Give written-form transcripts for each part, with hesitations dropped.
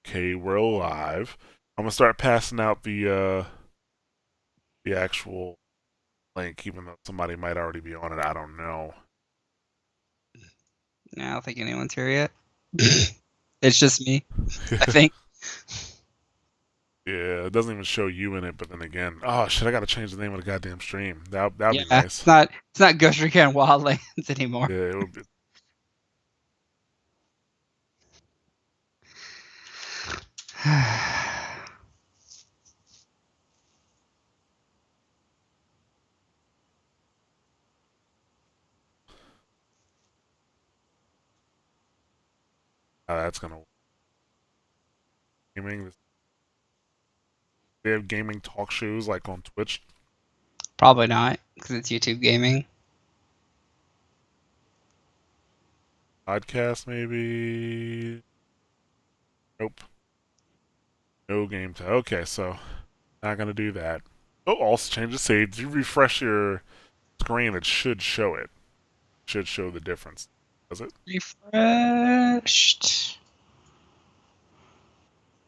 Okay, we're live. I'm gonna start passing out the actual link, even though somebody might already be on it. I don't know. I don't think anyone's here yet. It's just me, I think. Yeah, it doesn't even show you in it. But then again, oh shit, I gotta change the name of the goddamn stream. That'd be Yeah, nice. it's not Ghost Recon Wildlands anymore. Yeah, it would be. That's gonna gaming. They have gaming talk shows like on Twitch Probably not, because it's YouTube gaming. podcast, maybe. Nope, no game time. Okay, so not gonna do that. Oh, also change the save. If you refresh your screen, it should show it. Should show the difference. Does it? Refreshed.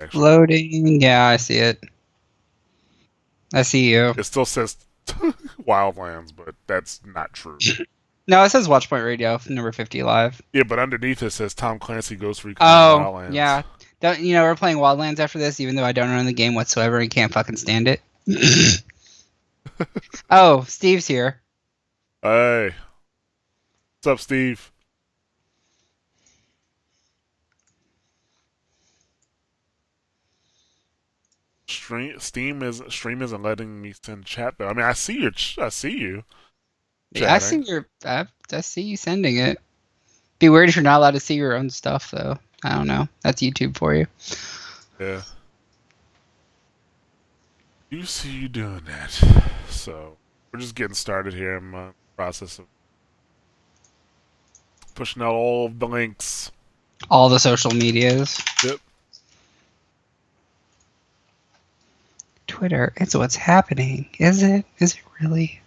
Actually, Loading. Yeah, I see it. I see you. it still says Wildlands, but that's not true. No, it says Watchpoint Radio, number 50 live. Yeah, but underneath it says Tom Clancy Ghost Recon Oh, Wildlands. yeah. Don't we're playing Wildlands after this, even though I don't own the game whatsoever and can't fucking stand it. Oh, Steve's here. Hey, what's up, Steve? Stream isn't letting me send chat though. I mean, I see you Yeah, chatting. I see you sending it. Be weird if you're not allowed to see your own stuff, though. I don't know. That's YouTube for you. Yeah, you see you doing that. So we're just getting started here. I'm in the process of pushing out all of the links. All the social medias. Yep. Twitter, it's what's happening. Is it? Is it really?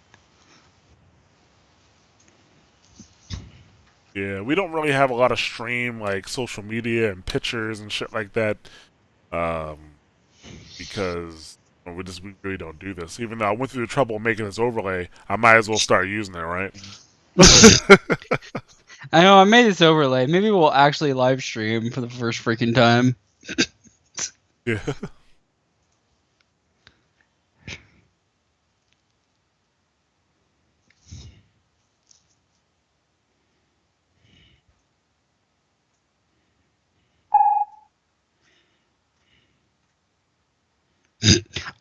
Yeah, we don't really have a lot of stream like social media and pictures and shit like that, um, because we really don't do this. Even though I went through the trouble of making this overlay, I might as well start using it, right? I know, I made this overlay. Maybe we'll actually live stream for the first freaking time. Yeah.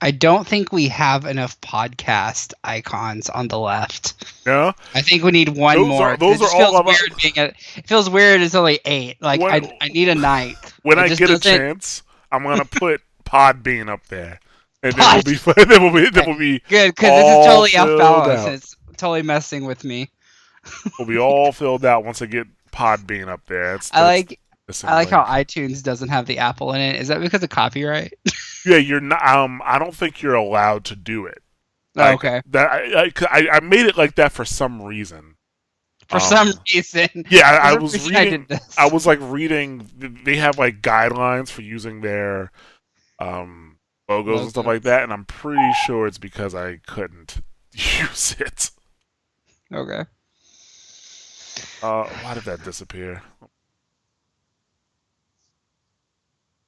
I don't think we have enough podcast icons on the left. Yeah. I think we need one more. Those It are just all feels about. weird being at. It feels weird. It's only 8. Like When I need a ninth. when It I just get a doesn't. chance, I'm gonna put Podbean up there, and then Pod. we'll be Good, because this is all totally off filled balance. out. It's totally messing with me. We'll be all filled out once I get Podbean up there. I That's like missing I like how link. iTunes doesn't have the Apple in it. Is that because of copyright? Yeah, you're not. I don't think you're allowed to do it. Oh, Like okay. that. I made it like that for some reason. For some Um, reason. yeah, For I some was reason reading. did this. I was like reading. They have like guidelines for using their logos and stuff Logo. like that, and I'm pretty sure it's because I couldn't use it. Okay. Why did that disappear?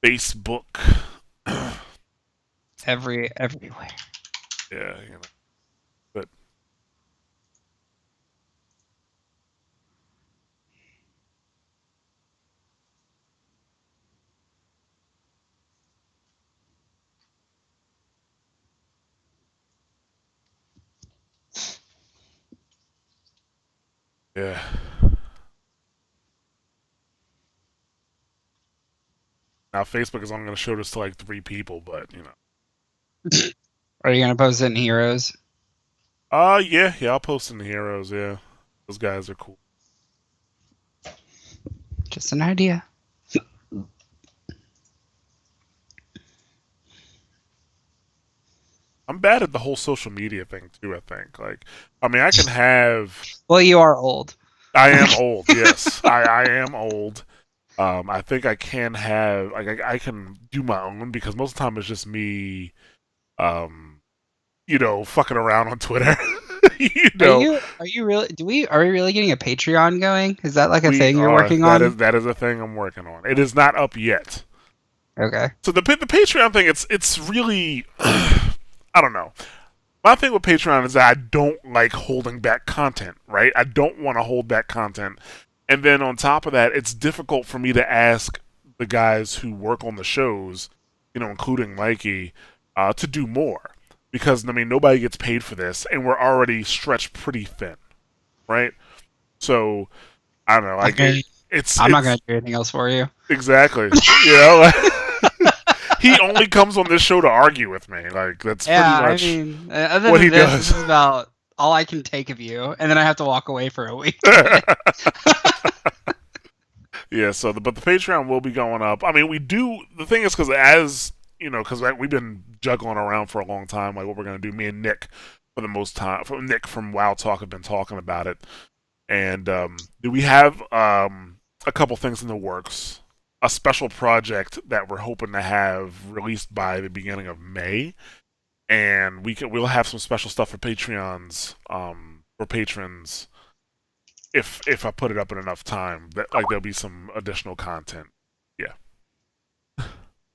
Facebook. Everywhere. Yeah, but yeah. Now Facebook is only going to show this to like 3 people, but you know. Are you gonna post it in Heroes? Yeah, I'll post in the heroes. Yeah, those guys are cool. Just an idea. I'm bad at the whole social media thing too. I think. Like, I mean, I can have. Well, you are old. I am old. Yes, I am old. I think I can have like I can do my own because most of the time it's just me, um, fucking around on Twitter. you Are know, you are you really are we really getting a Patreon going? Is that like a we thing you're are working that on? is that is a thing I'm working on. It is not up yet. Okay. So the Patreon thing, it's really I don't know. My thing with Patreon is that I don't like holding back content, right? I don't want to hold back content. And then on top of that, it's difficult for me to ask the guys who work on the shows, including Mikey, to do more. Because, I mean, nobody gets paid for this, and we're already stretched pretty thin, right? So, I don't know. Like, Okay. I'm not gonna it's do anything else for you. exactly, you know? He only comes on this show to argue with me. Like, that's pretty Yeah, I much mean, other what he than this does. is about all I can take of you, and then I have to walk away for a week. Yeah, but the Patreon will be going up. I mean, we do. The thing is, because as because we've been juggling around for a long time, like what we're gonna do. Me and Nick, for the most time, from Nick from WoW Talk, have been talking about it, and we have a couple things in the works. A special project that we're hoping to have released by the beginning of May, and we'll have some special stuff for Patreons, for patrons if I put it up in enough time, that like there'll be some additional content. Yeah,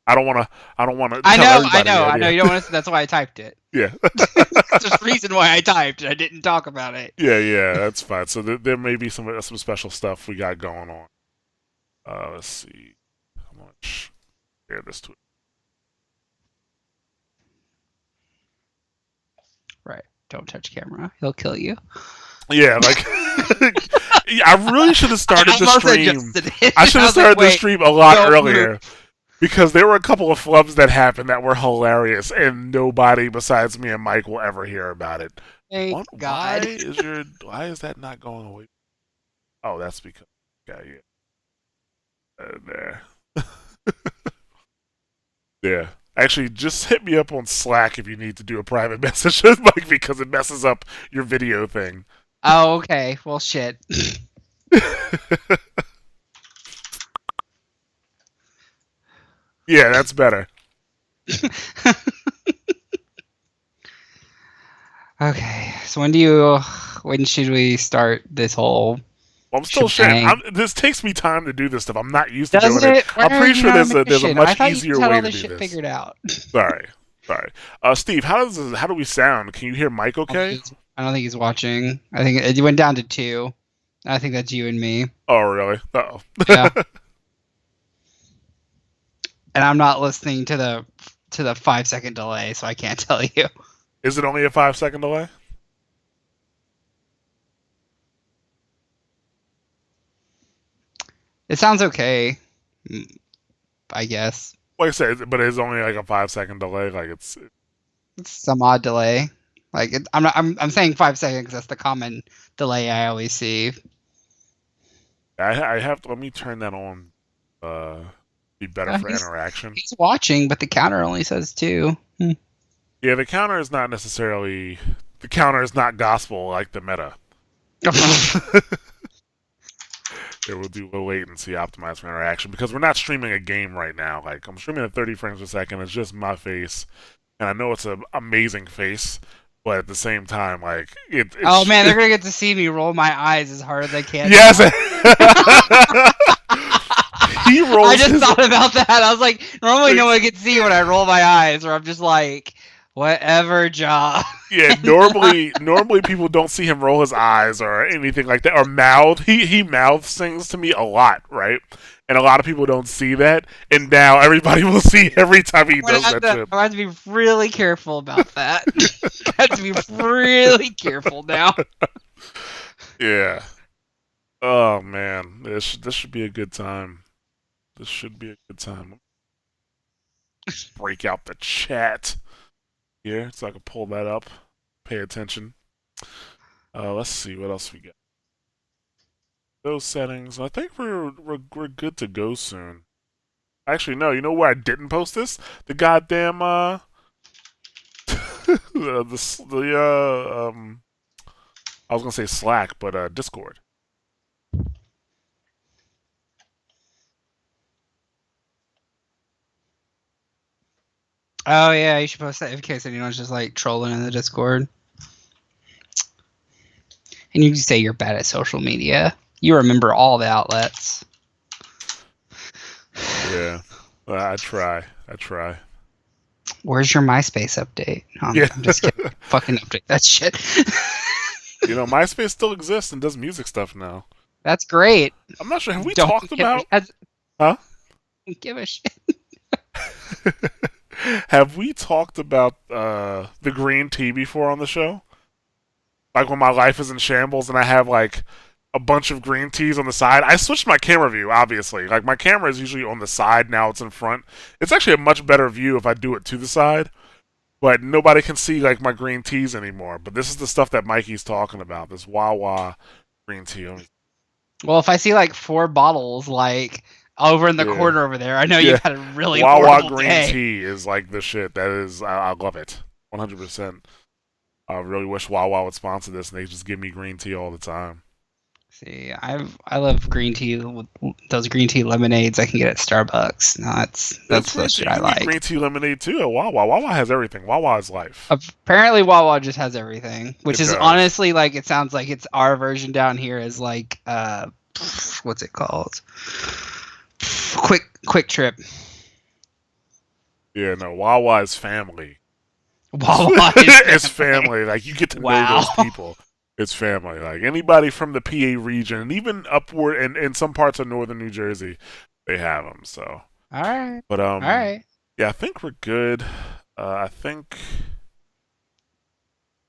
I don't wanna I tell know, I everybody know, yet. I know. Yeah, You don't want to. That's why I typed it. yeah, There's a reason why I typed. I didn't talk about it. yeah. That's fine. So there may be some special stuff we got going on. Let's see how much share this to. Right. Don't touch camera. He'll kill you. Yeah, like yeah, I really should have started I the almost stream. adjusted it. I should I have was like, started the wait, stream a lot don't move. earlier. Because there were a couple of flubs that happened that were hilarious, and nobody besides me and Mike will ever hear about it. Thank God. Why is that not going away? Oh, that's because there. Yeah. Actually, just hit me up on Slack if you need to do a private message with Mike because it messes up your video thing. Oh, okay. Well, shit. Yeah, that's better. Okay. So when should we start this whole Well, I'm still sharing. shebang? This takes me time to do this stuff. I'm not used to Does doing it. it? Why I'm are pretty you sure not on a there's a mission? I much thought you easier just had way all to this do shit this. figured out. Sorry, sorry. Steve, how do we sound? Can you hear Mike? Okay. I don't think he's watching. I think it went down to 2. I think that's you and me. Oh, really? Oh. Yeah. And I'm not listening to the 5-second delay, so I can't tell you. Is it only a 5 second delay? It sounds okay, I guess. Like I said, but it's only like a 5 second delay. Like It's some odd delay. Like I'm not. I'm saying 5 seconds because that's the common delay I always see. I have to let me turn that on. Be better for He's interaction. he's watching, but the counter only says 2. Yeah, the counter is not necessarily the counter is not gospel like the meta. It will do low latency optimized for interaction because we're not streaming a game right now. Like I'm streaming at 30 frames per second. It's just my face, and I know it's an amazing face, but at the same time, like Oh man, they're gonna get to see me roll my eyes as hard as I can. Yes. He I rolls. just his, thought about that. I was like, normally no one can see when I roll my eyes, or I'm just like, whatever, job. Yeah, normally people don't see him roll his eyes or anything like that or mouth. He mouths things to me a lot, right? And a lot of people don't see that, and now everybody will see every time he does that shit. I have to be really careful about that. I have to be really careful now. Yeah. Oh man, this should be a good time. This should be a good time. Break out the chat here so I can pull that up. Pay attention. Let's see what else we got. Those settings. I think we're good to go soon. Actually, no. You know where I didn't post this? The goddamn I was gonna say Slack, but Discord. Oh yeah, you should post that in case anyone's just like trolling in the Discord. And you can say you're bad at social media. You remember all the outlets. Yeah, I try. I try. Where's your MySpace update? Yeah. I'm just kidding. Fucking update that shit. MySpace still exists and does music stuff now. That's great. I'm not sure. Have we Don't talked give about? a, Huh? don't give a shit. Have we talked about the green tea before on the show? Like when my life is in shambles and I have like a bunch of green teas on the side. I switched my camera view, obviously. Like my camera is usually on the side, now it's in front. It's actually a much better view if I do it to the side. But nobody can see like my green teas anymore. But this is the stuff that Mikey's talking about. This Wawa green tea. Well, if I see like 4 bottles like over in the Yeah. corner over there, I know Yeah. you've had a really Wawa horrible green day. tea is like the shit. That is, I love it. 100%. I really wish Wawa would sponsor this and they just give me green tea all the time. See, I love green tea. Those green tea lemonades I can get at Starbucks. No, It's that's the green tea. shit You I can get like. green tea lemonade too at Wawa. Wawa has everything. Wawa is life. Apparently, Wawa just has everything, which It is does. honestly like it sounds like it's our version down here is like what's it called? Quick Trip. Yeah, no, Wawa is family. Wawa is It's family. family. Like you get to know Wow. those people. It's family. Like anybody from the PA region, and even upward and in some parts of northern New Jersey, they have them. So, All right. but All right. yeah, I think we're good. I think,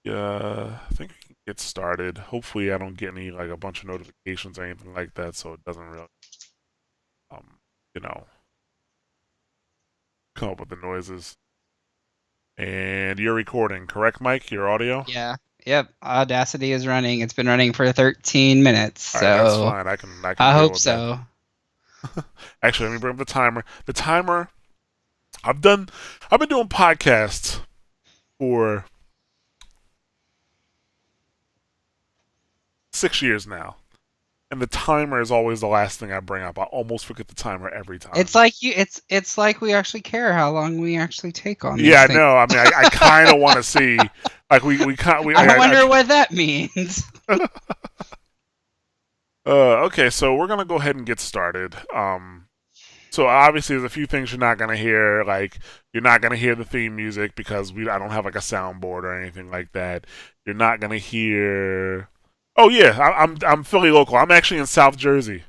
yeah, I think we can get started. Hopefully, I don't get any like a bunch of notifications or anything like that, so it doesn't really, um, you know, come up with the noises. And you're recording, correct, Mike? Your audio? Yeah. Yep. Audacity is running. It's been running for 13 minutes, All right, that's so fine. I can I deal hope with that. so. Actually, let me bring up the timer. The timer. I've done. I've been doing podcasts for 6 years now, and the timer is always the last thing I bring up. I almost forget the timer every time. It's like it's like we actually care how long we actually take on Yeah, these I things. know. I mean, I kind of want to see. Like we can't. I wonder what that means. Okay, so we're gonna go ahead and get started. So obviously, there's a few things you're not gonna hear. Like you're not gonna hear the theme music because I don't have like a soundboard or anything like that. You're not gonna hear. Oh yeah, I'm Philly local. I'm actually in South Jersey.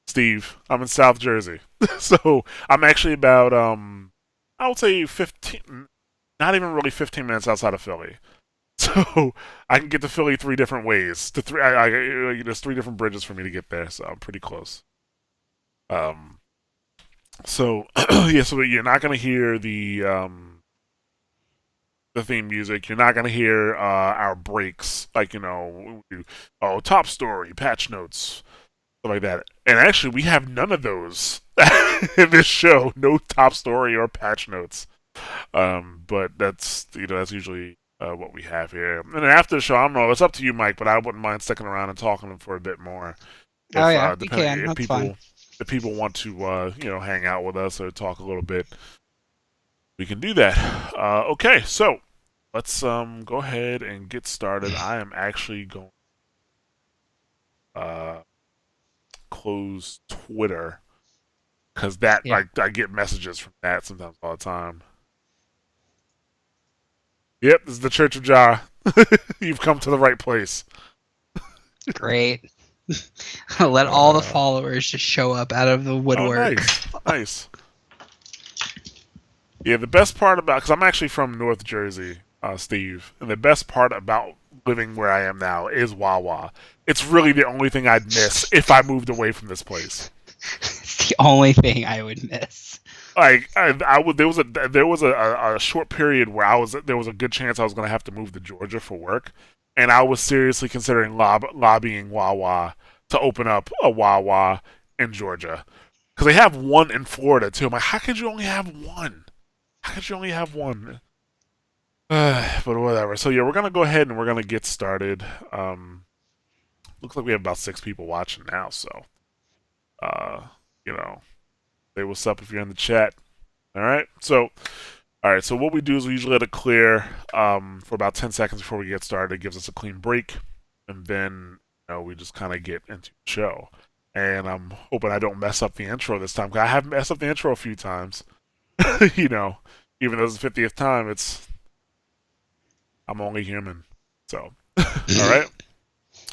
Steve, I'm in South Jersey. So I'm actually about I would say 15, not even really 15 minutes outside of Philly. So I can get to Philly 3 different ways. There's 3 different bridges for me to get there, so I'm pretty close. Um, so yeah, so you're not gonna hear the theme music. You're not gonna hear our breaks, like oh, top story, patch notes, stuff like that. And actually, we have none of those in this show. No top story or patch notes. But that's usually what we have here. And then after the show, I don't know. It's up to you, Mike, but I wouldn't mind sticking around and talking for a bit more Oh if yeah, you depending can. That's fine. if people want to hang out with us or talk a little bit, we can do that. Okay, so let's go ahead and get started. I am actually going uh close Twitter because that Yeah. like I get messages from that sometimes all the time. Yep, this is the Church of Jah. You've come to the right place. Great. Let all the Uh, followers just show up out of the oh, woodwork. nice, nice. Yeah, the best part about because I'm actually from North Jersey, Steve, and the best part about living where I am now is Wawa. It's really the only thing I'd miss if I moved away from this place. It's the only thing I would miss. Like I would, there was a short period where there was a good chance I was going to have to move to Georgia for work, and I was seriously considering lobbying Wawa to open up a Wawa in Georgia because they have one in Florida too. I'm like, how could you only have one? How could you only have one? But whatever. So yeah, we're gonna go ahead and we're gonna get started. Looks like we have about 6 people watching now. So, uh, you know, say what's up if you're in the chat. All right. So, all right. So what we do is we usually let it clear for about 10 seconds before we get started. It gives us a clean break, and then we just kind of get into the show. And I'm hoping I don't mess up the intro this time. 'Cause I have messed up the intro a few times. you know, Even though it's the 50th time, I'm only human. So, all right.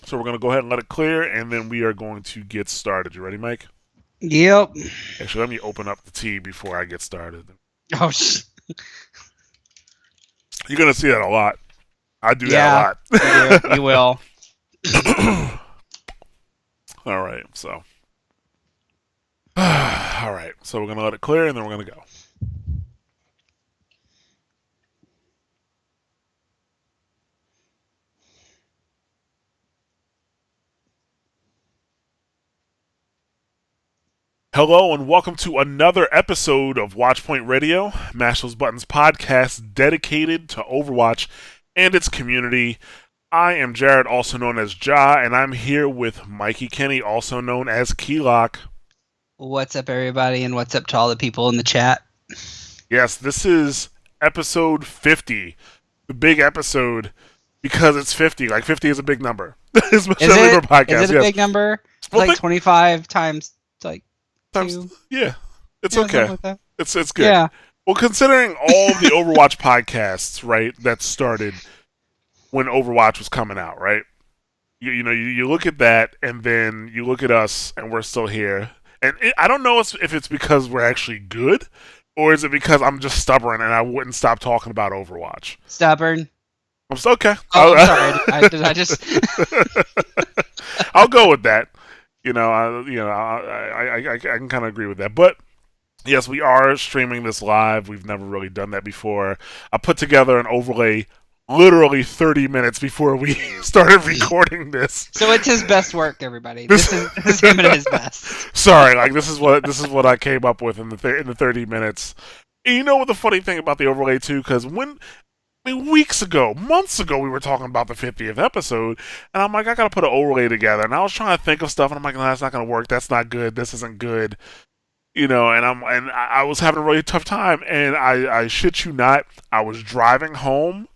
So we're gonna go ahead and let it clear, and then we are going to get started. You ready, Mike? Yep. Actually, let me open up the tea before I get started. Oh, You're gonna see that a lot. I do yeah. that You will. a lot. All right. So, all right. So we're gonna let it clear, and then we're gonna go. Hello and welcome to another episode of Watchpoint Radio, Mash Those Buttons podcast dedicated to Overwatch and its community. I am Jared, also known as Ja, and I'm here with Mikey Kenny, also known as Keylock. What's up, everybody, and what's up to all the people in the chat? Yes, this is episode 50, the big episode, because it's 50. Like 50 is a big number, especially for podcasts. Is it a big number? Well, like 25 times like two? Yeah, it's okay. Like It's good. Yeah. Well, considering all of the Overwatch podcasts, right, that started when Overwatch was coming out, right? You look at that, and then you look at us, and we're still here. And I don't know if it's because we're actually good, or is it because I'm just stubborn and I wouldn't stop talking about Overwatch. Stubborn. I'm still okay. Oh, I'm sorry. I just. I'll go with that. I can kind of agree with that, but. Yes, we are streaming this live. We've never really done that before. I put together an overlay literally 30 minutes before we started recording this. So it's his best work, everybody. This is him at his best. Sorry, like this is what I came up with in the 30 minutes. And you know what the funny thing about the overlay too? Because weeks ago, months ago, we were talking about the 50th episode, and I'm like, I gotta put an overlay together, and I was trying to think of stuff, and I'm like, no, that's not gonna work. That's not good. This isn't good. And I was having a really tough time, and I shit you not, I was driving home,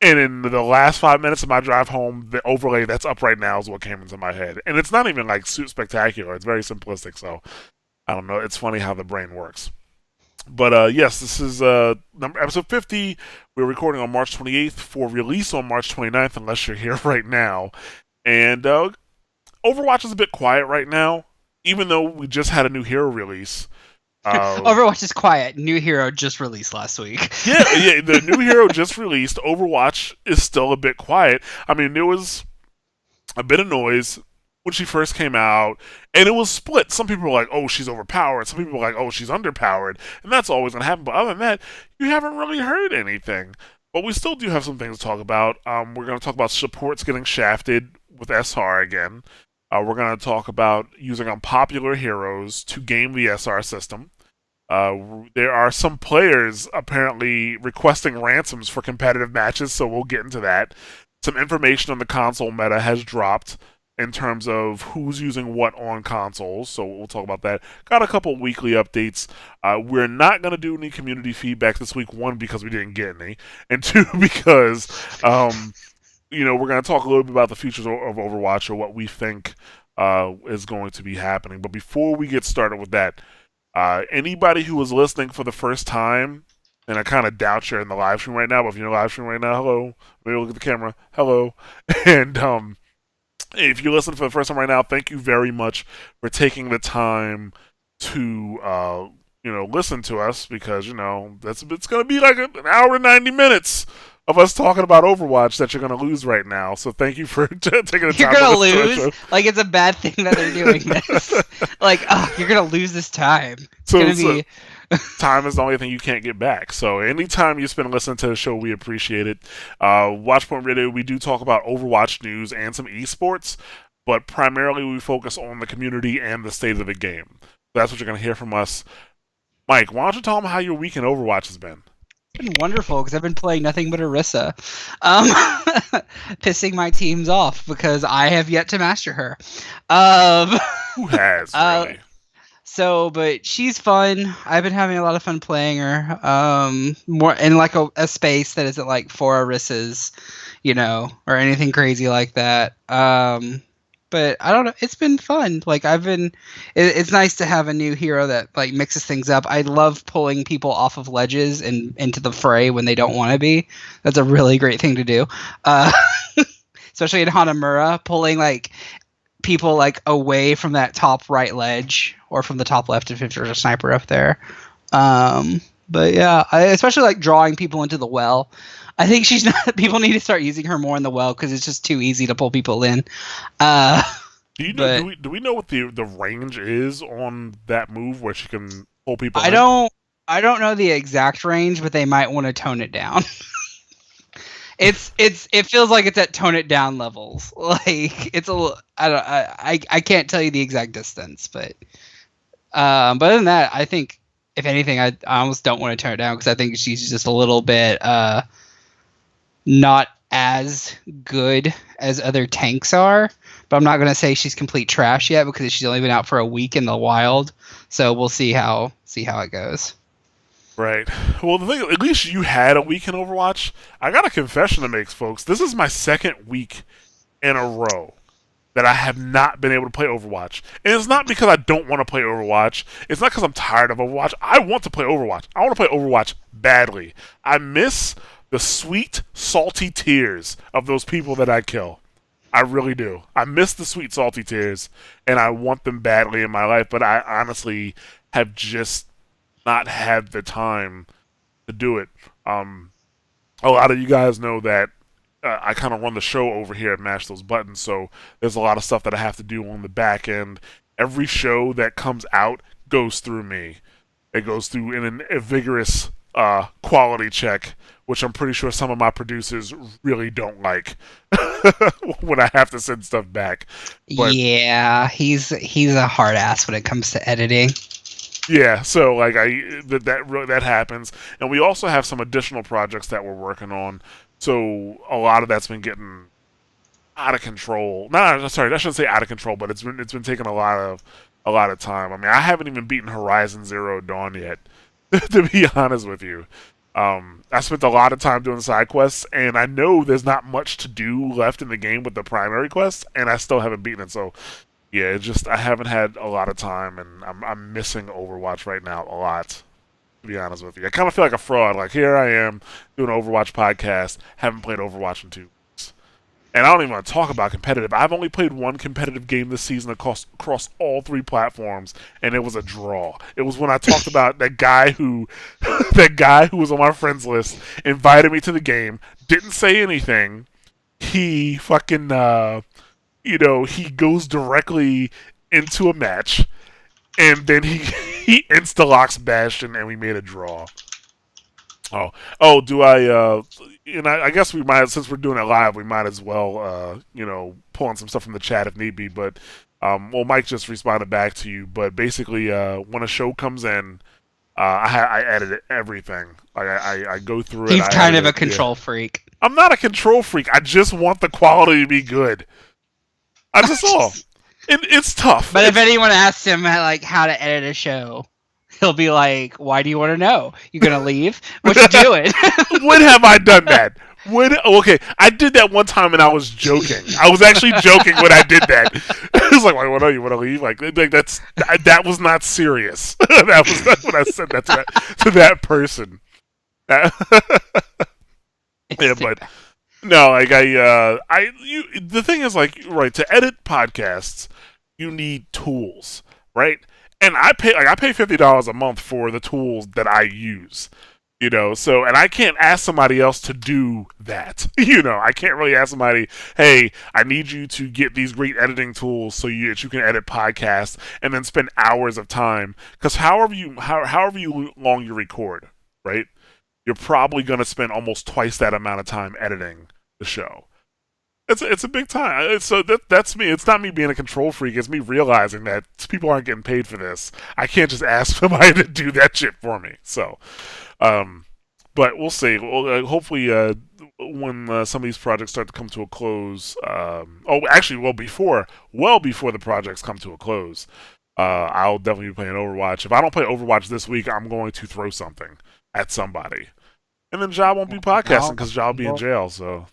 and in the last 5 minutes of my drive home, the overlay that's up right now is what came into my head, and it's not even like spectacular. It's very simplistic, so I don't know. It's funny how the brain works. But yes, this is episode 50. We're recording on March 28th for release on March 29th, unless you're here right now. And Overwatch is a bit quiet right now. Even though we just had a new hero release. Overwatch is quiet. New hero just released last week. yeah, the new hero just released. Overwatch is still a bit quiet. I mean, there was a bit of noise when she first came out, and it was split. Some people were like, oh, she's overpowered. Some people were like, oh, she's underpowered. And that's always going to happen. But other than that, you haven't really heard anything. But we still do have some things to talk about. We're going to talk about supports getting shafted with SR again. We're going to talk about using unpopular heroes to game the SR system. There are some players apparently requesting ransoms for competitive matches, so we'll get into that. Some information on the console meta has dropped in terms of who's using what on consoles, so we'll talk about that. Got a couple weekly updates. We're not going to do any community feedback this week, one, because we didn't get any, and two, because... we're going to talk a little bit about the futures of Overwatch or what we think is going to be happening. But before we get started with that, anybody who was listening for the first time, and I kind of doubt you're in the live stream right now, but if you're in the live stream right now, hello. Maybe look at the camera. Hello. And if you listen for the first time right now, thank you very much for taking the time to listen to us, because it's going to be like an hour and 90 minutes of us talking about Overwatch that you're going to lose right now. So thank you for taking the time. You're going to lose? Like, it's a bad thing that they're doing this. Like, you're going to lose this time. It's going to be... Time is the only thing you can't get back. So anytime you spend listening to the show, we appreciate it. Watchpoint Radio, we do talk about Overwatch news and some esports, but primarily we focus on the community and the state of the game. That's what you're going to hear from us. Mike, why don't you tell them how your week in Overwatch has been? It's been wonderful, because I've been playing nothing but Orisa. Pissing my teams off, because I have yet to master her. Who has, really? But she's fun. I've been having a lot of fun playing her. More in like a space that isn't like four Arissa's, or anything crazy like that. But I don't know. It's been fun. Like it's nice to have a new hero that like mixes things up. I love pulling people off of ledges and into the fray when they don't want to be. That's a really great thing to do. Uh, especially in Hanamura, pulling like people like away from that top right ledge or from the top left if there's a sniper up there. Um, but yeah, I especially like drawing people into the well. I think she's not. People need to start using her more in the well because it's just too easy to pull people in. Uh, Do you know? but Do we know what the range is on that move where she can pull people I in? don't. I don't know the exact range, but they might want to tone it down. It feels like it's at tone it down levels. Like it's a little. I don't. I can't tell you the exact distance, but other than that, I think if anything, I almost don't want to turn it down because I think she's just a little bit not as good as other tanks are. But I'm not gonna say she's complete trash yet because she's only been out for a week in the wild. So we'll see how it goes. Right. Well, the thing, at least you had a week in Overwatch. I got a confession to make, folks. This is my second week in a row that I have not been able to play Overwatch. And it's not because I don't want to play Overwatch. It's not because I'm tired of Overwatch. I want to play Overwatch. I want to play Overwatch badly. I miss the sweet, salty tears of those people that I kill. I really do. I miss the sweet, salty tears, and I want them badly in my life, but I honestly have just not had the time to do it. A lot of you guys know that I kind of run the show over here at Mash Those Buttons, so there's a lot of stuff that I have to do on the back end. Every show that comes out goes through me. It goes through in a vigorous quality check, which I'm pretty sure some of my producers really don't like when I have to send stuff back. But Yeah, he's a hard ass when it comes to editing. yeah, so like that happens, and we also have some additional projects that we're working on. So a lot of that's been getting out of control. No, sorry, I shouldn't say out of control, but it's been taking a lot of time. I mean, I haven't even beaten Horizon Zero Dawn yet, to be honest with you. I spent a lot of time doing side quests, and I know there's not much to do left in the game with the primary quest, and I still haven't beaten it. So yeah, it's just I haven't had a lot of time, and I'm missing Overwatch right now a lot. To be honest with you, I kind of feel like a fraud. Like here I am doing an Overwatch podcast, haven't played Overwatch in 2 weeks, and I don't even want to talk about competitive. I've only played one competitive game this season across all 3 platforms, and it was a draw. It was when I talked about that guy who, that guy who was on my friends list, invited me to the game, didn't say anything. He fucking he goes directly into a match, and then he insta locks Bastion, and we made a draw. Do I? And I guess we might, since we're doing it live, we might as well, pull on some stuff from the chat if need be. But well, Mike just responded back to you. But basically, when a show comes in, I edit everything. Like I go through it. He's I kind edit of a it. Yeah. control freak. I'm not a control freak. I just want the quality to be good. I just all. It's tough. But if anyone asks him like how to edit a show, he'll be like, "Why do you want to know? You gonna leave? What you doing?" When have I done that? Okay, I did that one time and I was joking. I was actually joking when I did that. It was like, "What are you want to leave?" Like that was not serious. That's when I said that to that person. Yeah, but no, like the thing is like right to edit podcasts, you need tools, right? And I pay $50 a month for the tools that I use. So and I can't ask somebody else to do that. I can't really ask somebody, hey, I need you to get these great editing tools so that you can edit podcasts and then spend hours of time. Because however long you record, right, you're probably gonna spend almost twice that amount of time editing the show. It's a big time. So that's me. It's not me being a control freak. It's me realizing that people aren't getting paid for this. I can't just ask somebody to do that shit for me. So, but we'll see. Well, hopefully, when some of these projects start to come to a close, actually, well before the projects come to a close, I'll definitely be playing Overwatch. If I don't play Overwatch this week, I'm going to throw something at somebody. And then Ja won't be podcasting Well, because Ja will be in well, jail, so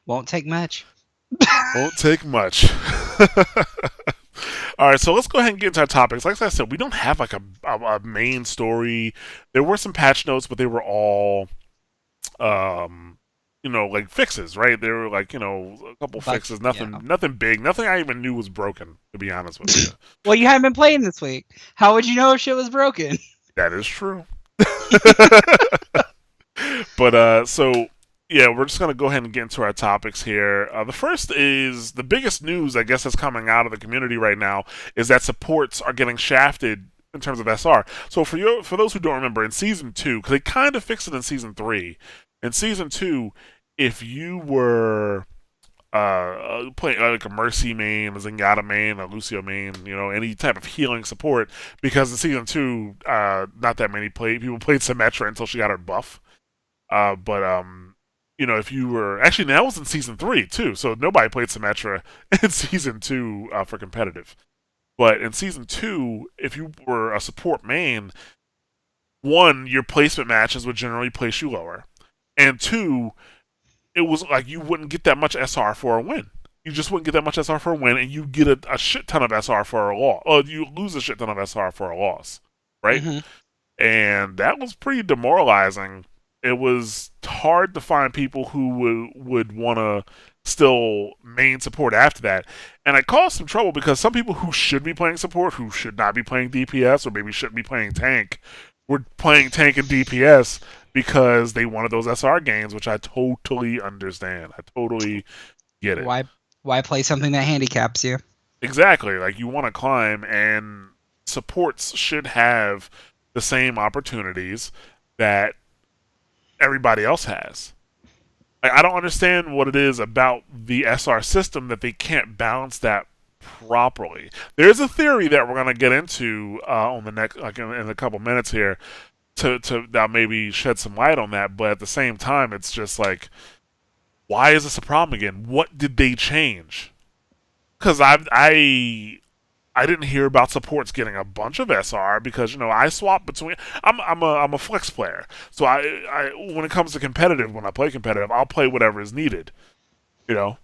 won't take much. won't take much. All right, so let's go ahead and get into our topics. Like I said, we don't have like a main story. There were some patch notes, but they were all like fixes, right? They were like, a couple Bugs, fixes, yeah. nothing big, nothing I even knew was broken, to be honest with you. Well, you haven't been playing this week. How would you know if shit was broken? That is true. But so yeah, we're just gonna go ahead and get into our topics here. The first is the biggest news, I guess, that's coming out of the community right now is that supports are getting shafted in terms of SR. So for those who don't remember, in season 2, because they kind of fixed it in season 3. In season 2, if you were playing like a Mercy main, a Zenyatta main, a Lucio main, any type of healing support, because in season 2, not that many people played Symmetra until she got her buff. But if you were actually that was in season 3 too, so nobody played Symmetra in season 2 for competitive. But in season 2, if you were a support main, one, your placement matches would generally place you lower, and two, it was like you wouldn't get that much SR for a win. You just wouldn't get that much SR for a win, and you get a shit ton of SR for a loss. Or you lose a shit ton of SR for a loss, right? Hmm. And that was pretty demoralizing. It was hard to find people who would want to still main support after that, and it caused some trouble because some people who should be playing support, who should not be playing DPS or maybe shouldn't be playing tank, were playing tank and DPS because they wanted those SR gains, which I totally understand. I totally get it. Why why play something that handicaps you? Exactly. Like you want to climb, and supports should have the same opportunities that everybody else has. Like, I don't understand what it is about the SR system that they can't balance that properly. There's a theory that we're gonna get into on the next, like in a couple minutes here, to that maybe shed some light on that. But at the same time, it's just like, why is this a problem again? What did they change? Because I didn't hear about supports getting a bunch of SR because I swap between. I'm a flex player, so I when it comes to competitive, when I play competitive, I'll play whatever is needed. You know,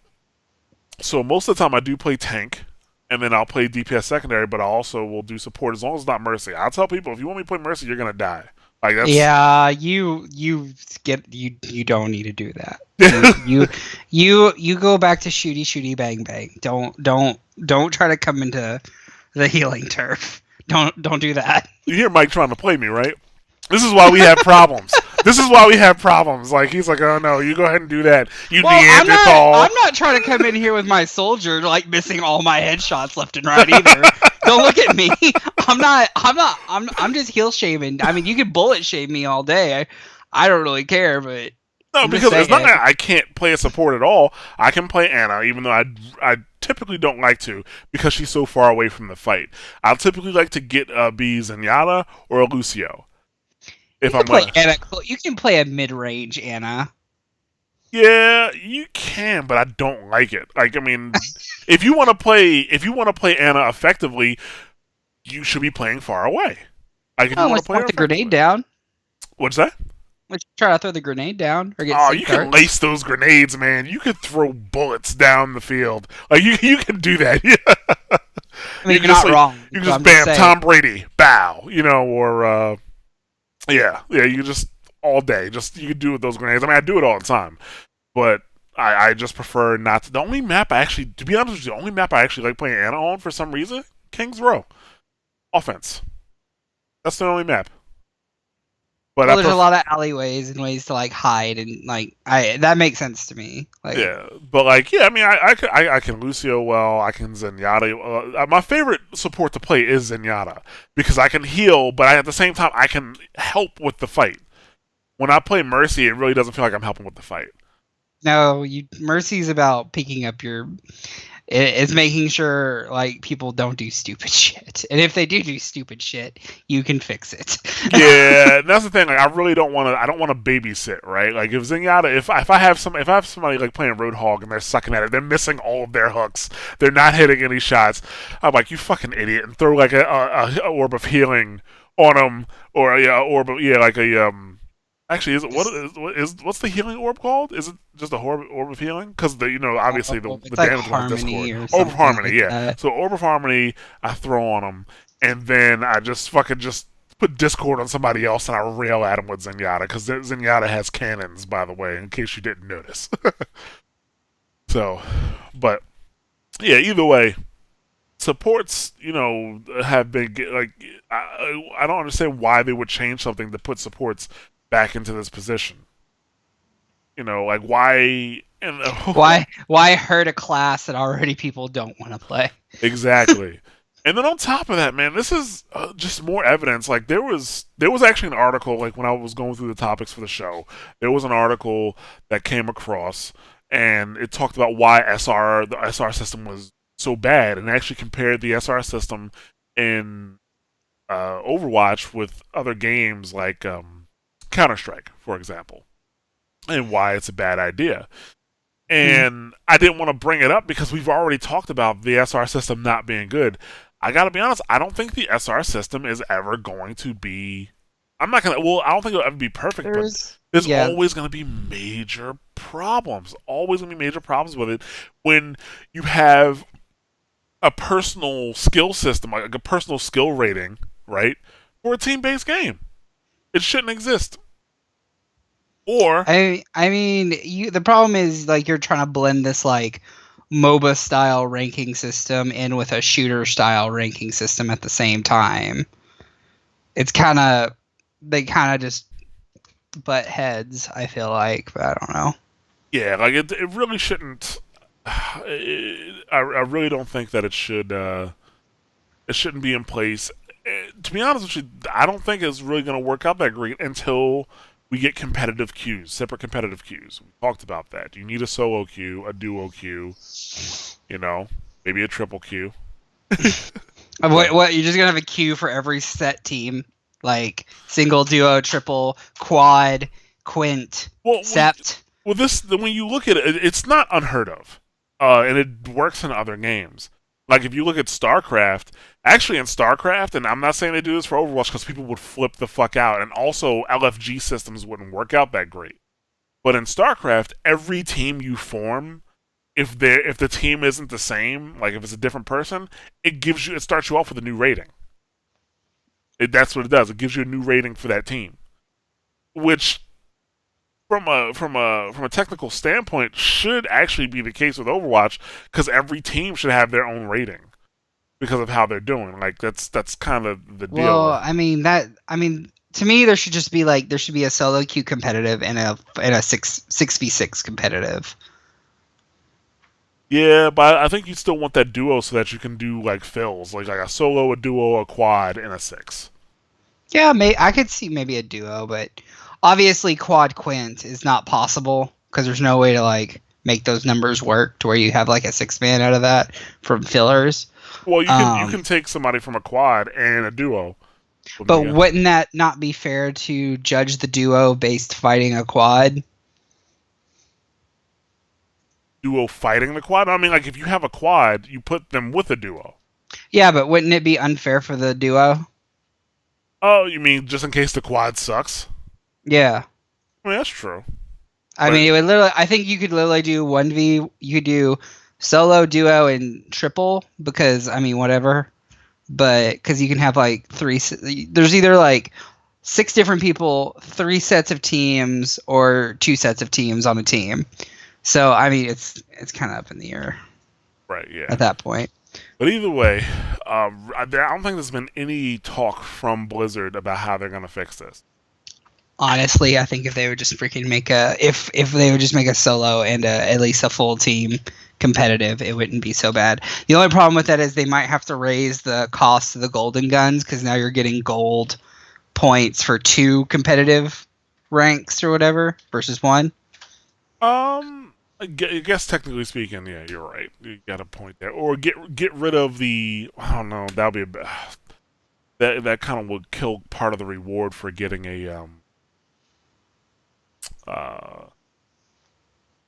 so most of the time I do play tank, and then I'll play DPS secondary, but I also will do support as long as it's not Mercy. I'll tell people if you want me to play Mercy, you're gonna die. Like that's Yeah, you don't need to do that. You go back to shooty bang bang. Don't try to come into the healing turf. Don't do that. you hear Mike trying to play me, right? This is why we have problems. This is why we have problems. Like he's like, oh no, you go ahead and do that. You Well, Neanderthal. I'm not trying to come in here with my soldier like missing all my headshots left and right either. Don't look at me. I'm just heal shaming. I mean, you can bullet shame me all day. I don't really care, but No, I'm just because it's not saying. that I can't play a support at all. I can play Anna, even though I typically don't like to because she's so far away from the fight. I'll typically like to get be Zenyatta or a Lucio You if can I'm play gonna. Anna. You can play a mid-range Anna. Yeah, you can, but I don't like it. Like, I mean, if you want to play Anna effectively, you should be playing far away. Like, if you Oh, want to let's play her put the grenade effectively, down. what's that? Let's try to throw the grenade down or get Oh, sync you can darts. lace those grenades, man. You could throw bullets down the field. Like you can do that. I You mean, can you're just not like wrong. you can But just I'm just bam saying. Tom Brady, bow, or yeah. You just all day. Just you can do with those grenades. I mean, I do it all the time, but I just prefer not to. The only map I actually, to be honest with you, the only map I actually like playing Ana on for some reason, Kings Row, offense. That's the only map. But Well, I there's a prefer. lot of alleyways and ways to like hide and like I that makes sense to me. Like Yeah, but like, yeah, I mean, I can Lucio well, I can Zenyatta. My favorite support to play is Zenyatta because I can heal, but at the same time, I can help with the fight. When I play Mercy, it really doesn't feel like I'm helping with the fight. no, you Mercy's about picking up your It's making sure like people don't do stupid shit, and if they do stupid shit, you can fix it. Yeah, that's the thing. Like, I really don't want to. I don't want to babysit, right? Like, if Zenyatta, if I have somebody like playing Roadhog and they're sucking at it, they're missing all of their hooks, they're not hitting any shots. I'm like, you fucking idiot, and throw like a orb of healing on them, or yeah, orb of, yeah, like a Actually, is it what's the healing orb called? Is it just a orb of healing? Because obviously Oh, the it's like damage on Discord. harmony or Orb of something harmony, like yeah. that. So orb of harmony, I throw on them, and then I just fucking just put Discord on somebody else, and I rail at him with Zenyatta because Zenyatta has cannons, by the way, in case you didn't notice. So, but yeah, either way, supports have been like I don't understand why they would change something to put supports back into this position. Like why and Why hurt a class that already people don't want to play? exactly. And then on top of that, man, this is just more evidence. Like there was actually an article, like when I was going through the topics for the show, there was an article that came across, and it talked about why the SR system was so bad, and actually compared the SR system in Overwatch with other games like Counter Strike, for example, and why it's a bad idea. Mm. And I didn't want to bring it up because we've already talked about the SR system not being good. I gotta be honest, I don't think the SR system is ever going to be. I'm not gonna. Well, I don't think it'll ever be perfect, but There's there's yeah, always gonna be major problems. Always gonna be major problems with it when you have a personal skill system, like a personal skill rating, right, for a team-based game. It shouldn't exist. Or I mean, the problem is like you're trying to blend this like MOBA style ranking system in with a shooter style ranking system at the same time. It's kind of they kind of just butt heads. I feel like, but I don't know. yeah, like it really shouldn't. I really don't think that it shouldn't be in place. To be honest with you, I don't think it's really going to work out that great until we get competitive queues, separate competitive queues. We talked about that. You need a solo queue, a duo queue, you know, maybe a triple queue. So, What you're just gonna have a queue for every set team, like single, duo, triple, quad, quint, well, sept. this when you look at it, it's not unheard of, and it works in other games. Like if you look at StarCraft, actually in StarCraft, and I'm not saying they do this for Overwatch because people would flip the fuck out, and also LFG systems wouldn't work out that great. But in StarCraft, every team you form, if the team isn't the same, like if it's a different person, it starts you off with a new rating. That's what it does. It gives you a new rating for that team, which from a technical standpoint should actually be the case with Overwatch because every team should have their own rating because of how they're doing. Like that's kind of the Well, deal. I mean to me there should just be like there should be a solo queue competitive and a six v six competitive. Yeah, but I think you still want that duo so that you can do like fills, like a solo, a duo, a quad, and a six. Yeah, I could see maybe a duo, but obviously quad quint is not possible because there's no way to like make those numbers work to where you have like a six man out of that from fillers. Well, you Um, can take somebody from a quad and a duo. Put them but together. wouldn't that not be fair to judge the duo based fighting a quad? Duo fighting the quad. I mean, like if you have a quad, you put them with a duo. Yeah, but wouldn't it be unfair for the duo? Oh, you mean just in case the quad sucks? Yeah. I mean, that's true. I But mean, it would literally. I think you could literally do 1v. You could do solo, duo, and triple because I mean, whatever. But because you can have like there's either like six different people, three sets of teams, or two sets of teams on a team. So I mean, it's kind of up in the air right, at yeah. that point. But either way, I don't think there's been any talk from Blizzard about how they're gonna fix this. Honestly, I think if they would just freaking make if they would just make a solo and at least a full team competitive, it wouldn't be so bad. The only problem with that is they might have to raise the cost of the golden guns because now you're getting gold points for two competitive ranks or whatever versus one. Um, I guess technically speaking, yeah, you're right. You got a point there. Or get rid of the. I don't know. That'll be that kind of would kill part of the reward for getting a uh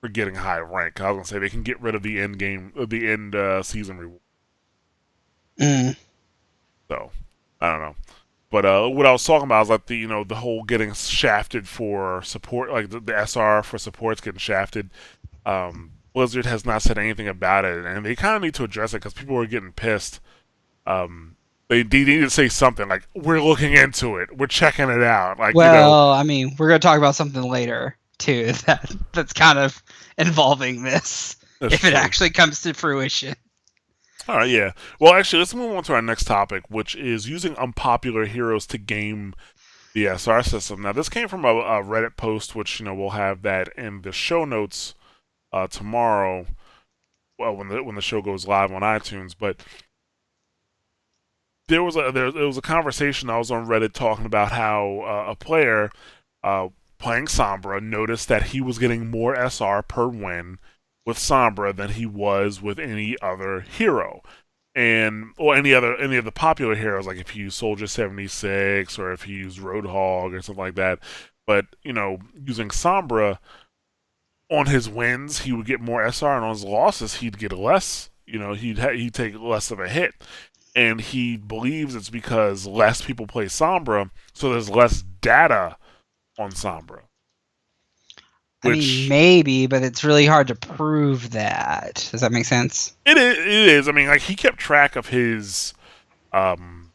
for getting high rank. I was gonna say they can get rid of the end game, the end season reward. Mm. So I don't know. But what I was talking about is like the whole getting shafted for support, like the SR for supports getting shafted. Blizzard has not said anything about it, and they kind of need to address it because people are getting pissed. They need to say something like, "We're looking into it. We're checking it out." Like Well, I mean, we're gonna talk about something later too that's kind of involving this that's if it true. actually comes to fruition. All right, yeah. Well, actually, let's move on to our next topic, which is using unpopular heroes to game the SR system. Now, this came from a Reddit post, which we'll have that in the show notes tomorrow. Well, when the show goes live on iTunes, but there was a conversation I was on Reddit talking about how a player uh, playing Sombra noticed that he was getting more SR per win with Sombra than he was with any other hero. And or any of the popular heroes, like if you use Soldier 76 or if you use Roadhog or something like that. But using Sombra on his wins, he would get more SR, and on his losses, he'd get less. He'd take less of a hit, and he believes it's because less people play Sombra, so there's less data on Sombra. I mean, Which maybe, but it's really hard to prove that. Does that make sense? it is. I mean, like he kept track um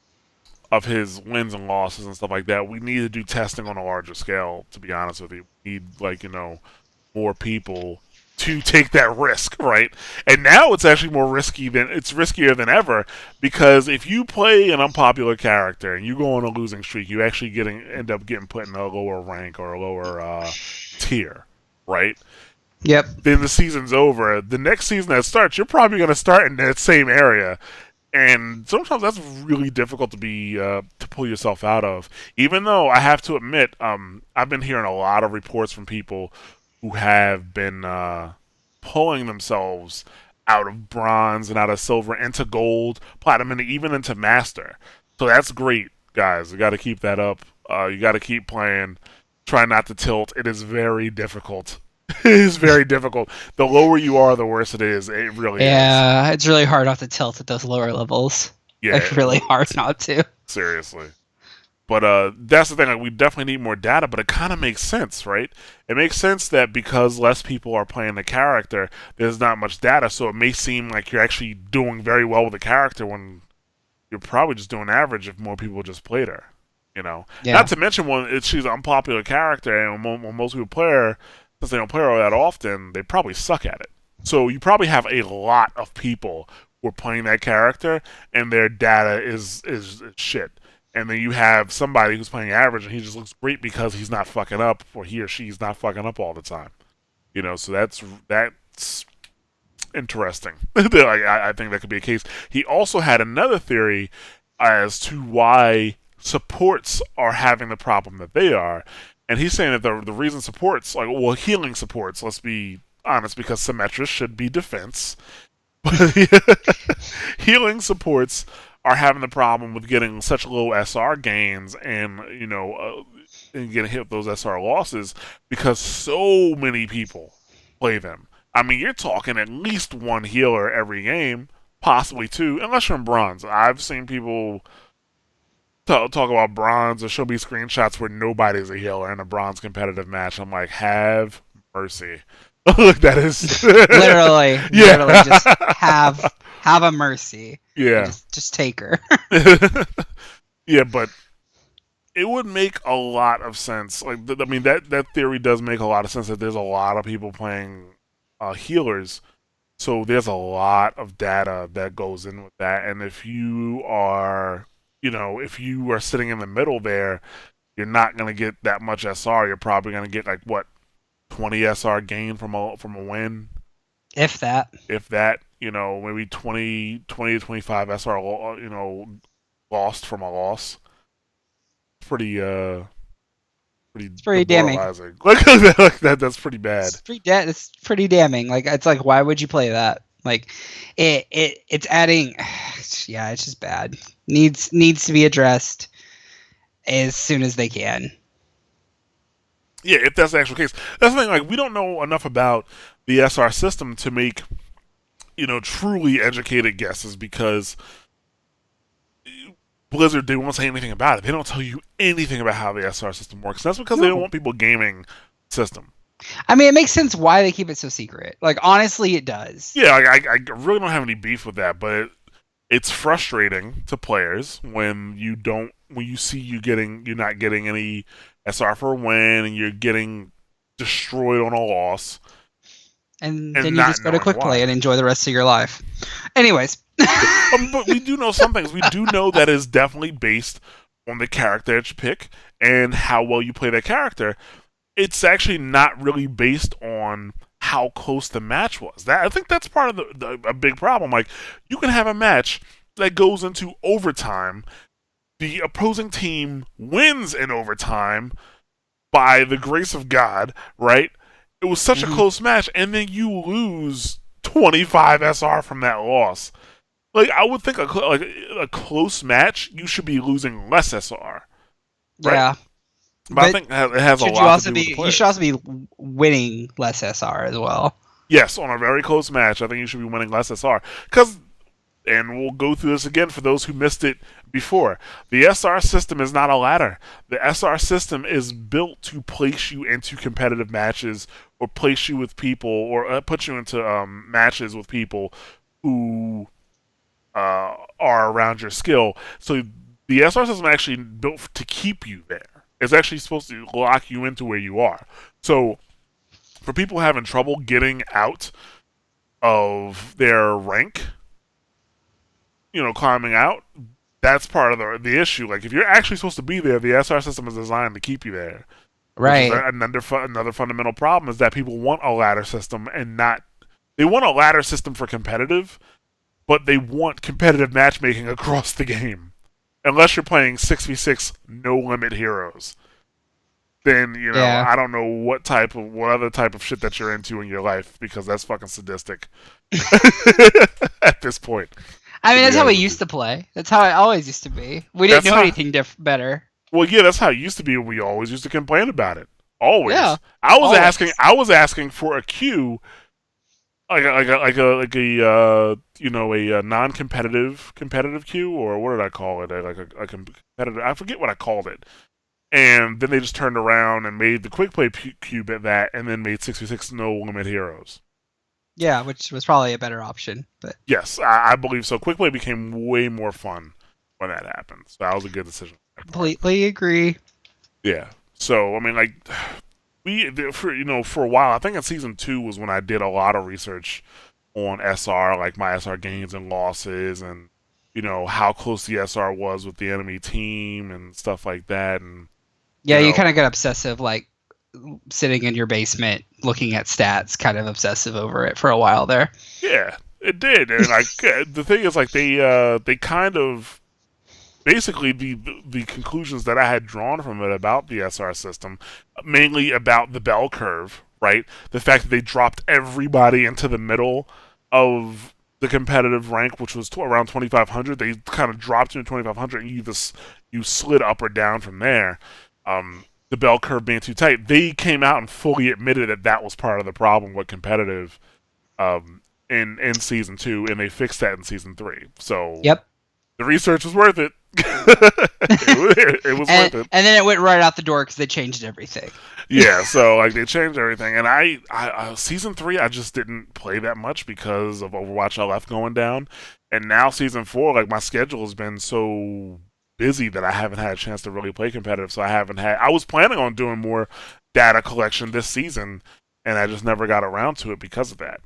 of his wins and losses and stuff like that. We need to do testing on a larger scale. To be honest with you, we need more people to take that risk, right? And now it's actually riskier than ever because if you play an unpopular character and you go on a losing streak, you actually end up getting put in a lower rank or a lower tier, right? Yep. Then the season's over. The next season that starts, you're probably going to start in that same area, and sometimes that's really difficult to pull yourself out of. Even though I have to admit, I've been hearing a lot of reports from people who have been pulling themselves out of bronze and out of silver into gold, platinum, and even into master. So that's great, guys. You got to keep that up. You got to keep playing. Try not to tilt. It is very difficult. It is very difficult. The lower you are, the worse it is. It really is. Yeah, it's really hard not to tilt at those lower levels. Like Yeah, really hard not to. seriously. But that's the thing. Like, we definitely need more data, but it kind of makes sense, right? It makes sense that because less people are playing the character, there's not much data, so it may seem like you're actually doing very well with the character when you're probably just doing average if more people just played her. Not Yeah. to mention when she's an unpopular character, and when most people play her, since they don't play her that often, they probably suck at it. So you probably have a lot of people who are playing that character, and their data is shit. And then you have somebody who's playing average, and he just looks great because he's not fucking up, or he or she's not fucking up all the time. So that's interesting. Like, I think that could be a case. He also had another theory as to why supports are having the problem that they are, and he's saying that the reason supports, like, well, healing supports, let's be honest, because Symmetra should be defense, but healing supports are having the problem with getting such low SR gains and getting hit with those SR losses because so many people play them. I mean, you're talking at least one healer every game, possibly two, unless you're in bronze. I've seen people talk about bronze or show me screenshots where nobody's a healer in a bronze competitive match. I'm like, have mercy. Look, that is Literally just yeah, have a mercy and yeah, just take her. yeah. But it would make a lot of sense. Like, I mean, that theory does make a lot of sense that there's a lot of people playing healers. So there's a lot of data that goes in with that, and if you are sitting in the middle there, you're not going to get that much SR. You're probably going to get like what 20 SR gain from a win, If that. if that. Maybe 20 to 25 SR. Lost from a loss. Pretty pretty It's pretty damning. demoralizing. Like that. That's pretty bad. It's pretty damning. Like it's like why would you play that? Like it's adding yeah, it's just bad. Needs to be addressed as soon as they can. Yeah, if that's the actual case. That's the thing. Like we don't know enough about the SR system to make truly educated guesses because Blizzard they won't say anything about it. They don't tell you anything about how the SR system works. And that's because they don't No. want people gaming system. I mean, it makes sense why they keep it so secret. Like honestly, it does. Yeah, I really don't have any beef with that, but it's frustrating to players when you see you're not getting any SR for a win and you're getting destroyed on a loss And and then you not just go to knowing quick play why. and enjoy the rest of your life. Anyways. But we do know some things. We do know that is definitely based on the character that you pick and how well you play that character. It's actually not really based on how close the match was. That I think that's part of a big problem. Like you can have a match that goes into overtime. The opposing team wins in overtime by the grace of God, right? It was such a Mhm. close match, and then you lose 25 SR from that loss. Like I would think, a close match, you should be losing less SR, right? Yeah. But I But think it has a should you lot to also do with the be you should players. also be winning less SR as well. Yes, on a very close match, I think you should be winning less SR because, and we'll go through this again for those who missed it before. The SR system is not a ladder. The SR system is built to place you into competitive matches or place you with people or put you into matches with people who are around your skill. So the SR system is actually built to keep you there. It's actually supposed to lock you into where you are. So for people having trouble getting out of their rank, climbing out, that's part of the issue. Like if you're actually supposed to be there, the SR system is designed to keep you there. Which is Right. another fundamental problem is that people want a ladder system and not they want a ladder system for competitive, but they want competitive matchmaking across the game. Unless you're playing 6v6 no limit heroes, then Yeah. I don't know what other type of shit that you're into in your life because that's fucking sadistic at this point. I To mean, be that's how we honest with you, used to play. That's how it always used to be. We didn't that's know how. anything better. Well, yeah, that's how it used to be. We always used to complain about it. Yeah. Always. Always. I was asking for a queue a non-competitive competitive queue or what did I call it a competitive I forget what I called it and then they just turned around and made the quick play cube at that and then made 66 no limit heroes. Yeah, which was probably a better option. But Yes, I believe so. Quick play became way more fun when that happened, so that was a good decision on my part. completely agree. Yeah, so I mean like we for a while I think in season 2 was when I did a lot of research on SR, like my SR gains and losses, and how close the SR was with the enemy team and stuff like that. And you Yeah, you know, kind of get obsessive, like sitting in your basement looking at stats, kind of obsessive over it for a while there. yeah, it did. And like the thing is, like they kind of basically the conclusions that I had drawn from it about the SR system, mainly about the bell curve, right? The fact that they dropped everybody into the middle of the competitive rank, which was around 2,500. They kind of dropped you to 2,500, and you slid up or down from there. The bell curve being too tight, they came out and fully admitted that that was part of the problem with competitive in season 2, and they fixed that in season 3. So Yep. the research was worth it. It was and worth it. and then it went right out the door because they changed everything. Yeah, so like they changed everything, and season 3 I just didn't play that much because of Overwatch LF going down, and now season 4 like my schedule has been so busy that I haven't had a chance to really play competitive. So I haven't had. I was planning on doing more data collection this season, and I just never got around to it because of that.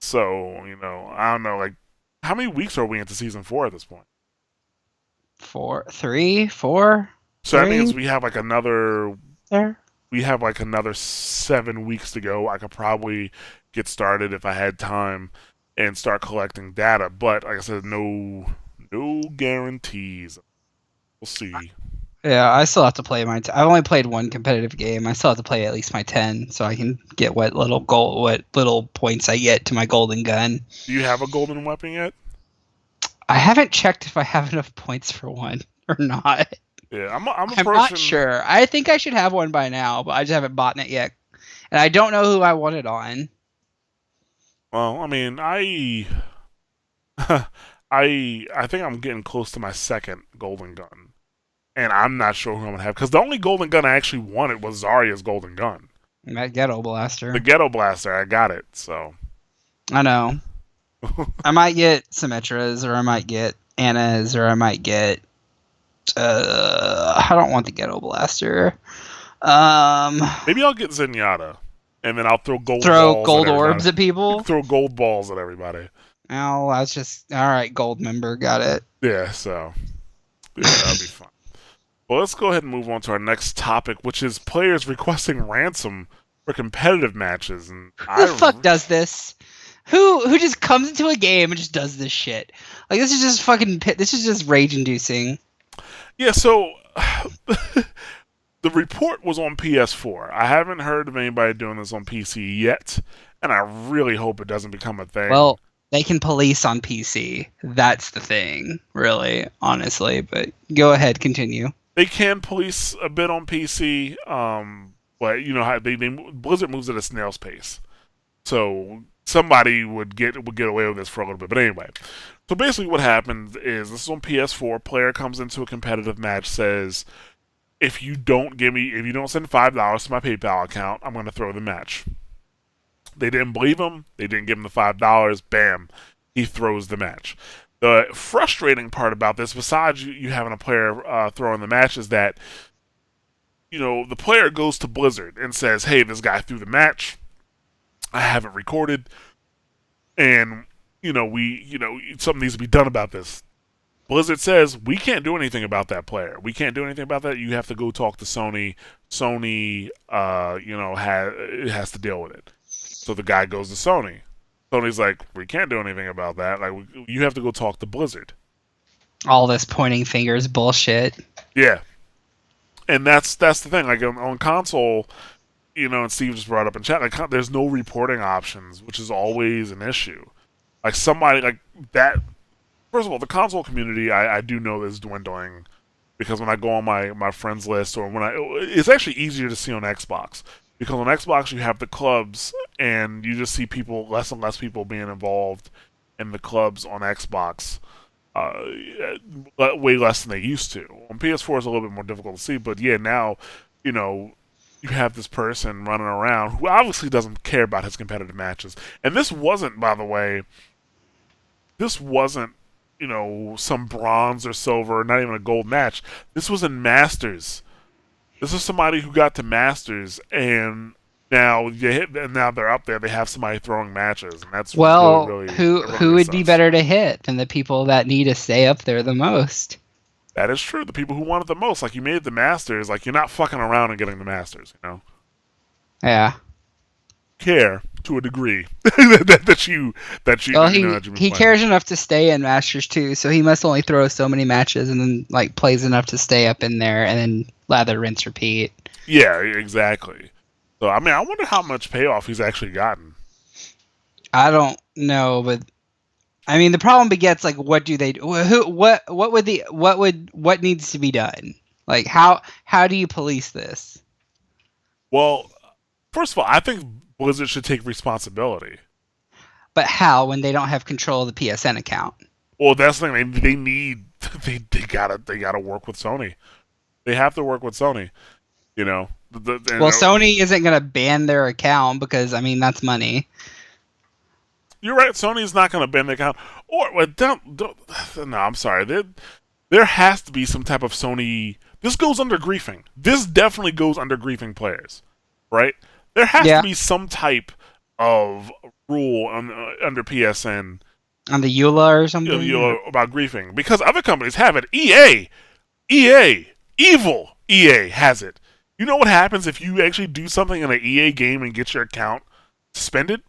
So I don't know like how many weeks are we into season 4 at this point? Four, three, four, So that means three. There. we have like another 7 weeks to go. I could probably get started if I had time and start collecting data. But like I said, no guarantees. We'll see. Yeah, I still have to play my. I've only played one competitive game. I still have to play at least my 10, so I can get what little points I get to my golden gun. Do you have a golden weapon yet? I haven't checked if I have enough points for one or not. Yeah, I'm I'm not approaching. sure. I think I should have one by now, but I just haven't bought it yet, and I don't know who I want it on. Well, I mean, I think I'm getting close to my second golden gun, and I'm not sure who I'm gonna have because the only golden gun I actually wanted was Zarya's golden gun, That ghetto the blaster. Ghetto Blaster. I got it, so I know. I might get Symmetra's, or I might get Anna's, or I might get. I don't want the ghetto blaster. Um, maybe I'll get Zenyatta, and then I'll throw gold throw balls at gold everybody. orbs at people. Throw gold balls at everybody. Oh, that's just all right. Gold member, got it. Yeah, so yeah, that'll be fun. Well, let's go ahead and move on to our next topic, which is players requesting ransom for competitive matches. And Who the fuck does this? Who just comes into a game and just does this shit? Like this is just fucking. This is just rage inducing. yeah, so the report was on PS4. I haven't heard of anybody doing this on PC yet, and I really hope it doesn't become a thing. Well, they can police on PC. That's the thing, really, honestly. But go ahead, continue. They can police a bit on PC, but you know how they Blizzard moves at a snail's pace, so somebody would get away with this for a little bit. But anyway, so basically what happens is this is on PS4. Player comes into a competitive match, says, if you don't send $5 to my PayPal account, I'm going to throw the match. They didn't believe him. They didn't give him the $5. Bam, he throws the match. The frustrating part about this, besides you having a player throwing the match, is that the player goes to Blizzard and says, "Hey, this guy threw the match. I have it recorded, and something needs to be done about this." Blizzard says, we can't do anything about that player. We can't do anything about that. You have to go talk to Sony. Sony, has to deal with it. So the guy goes to Sony. Sony's like, we can't do anything about that. Like, you have to go talk to Blizzard. All this pointing fingers bullshit. Yeah, and that's the thing. Like on console, and Steve just brought up in chat, like there's no reporting options, which is always an issue. Like somebody like that. First of all, the console community I do know is dwindling because when I go on my friends list or it's actually easier to see on Xbox because on Xbox you have the clubs and you just see less and less people being involved in the clubs on Xbox, way less than they used to. On PS4 it's a little bit more difficult to see, but yeah, now you have this person running around who obviously doesn't care about his competitive matches, and this wasn't, by the way, some bronze or silver, not even a gold match. This was in Masters. This is somebody who got to Masters, and now they're up there. They have somebody throwing matches, and that's Well, really, who would be better to hit than the people that need to stay up there the most? That is true. The people who want it the most, like you made it the Masters, like you're not fucking around and getting the Masters, Yeah. Care to a degree that you Well, you know, that you've been he playing. cares enough to stay in Masters too, so he must only throw so many matches and then like plays enough to stay up in there and then lather, rinse, repeat. Yeah, exactly. So I mean, I wonder how much payoff he's actually gotten. I don't know, but I mean the problem begets like what do they do? What needs to be done? Like how do you police this? Well, first of all, I think Blizzard should take responsibility. But how when they don't have control of the PSN account? Well, that's the thing. They need they gotta work with Sony. They have to work with Sony. Well, Sony isn't gonna ban their account because I mean that's money. You're right. Sony's not gonna ban the account. Or well, don't. No, I'm sorry. There has to be some type of Sony. This goes under griefing. This definitely goes under griefing players, right? There has to be some type of rule under PSN on the EULA or something about griefing because other companies have it. Evil EA has it. You know what happens if you actually do something in an EA game and get your account suspended?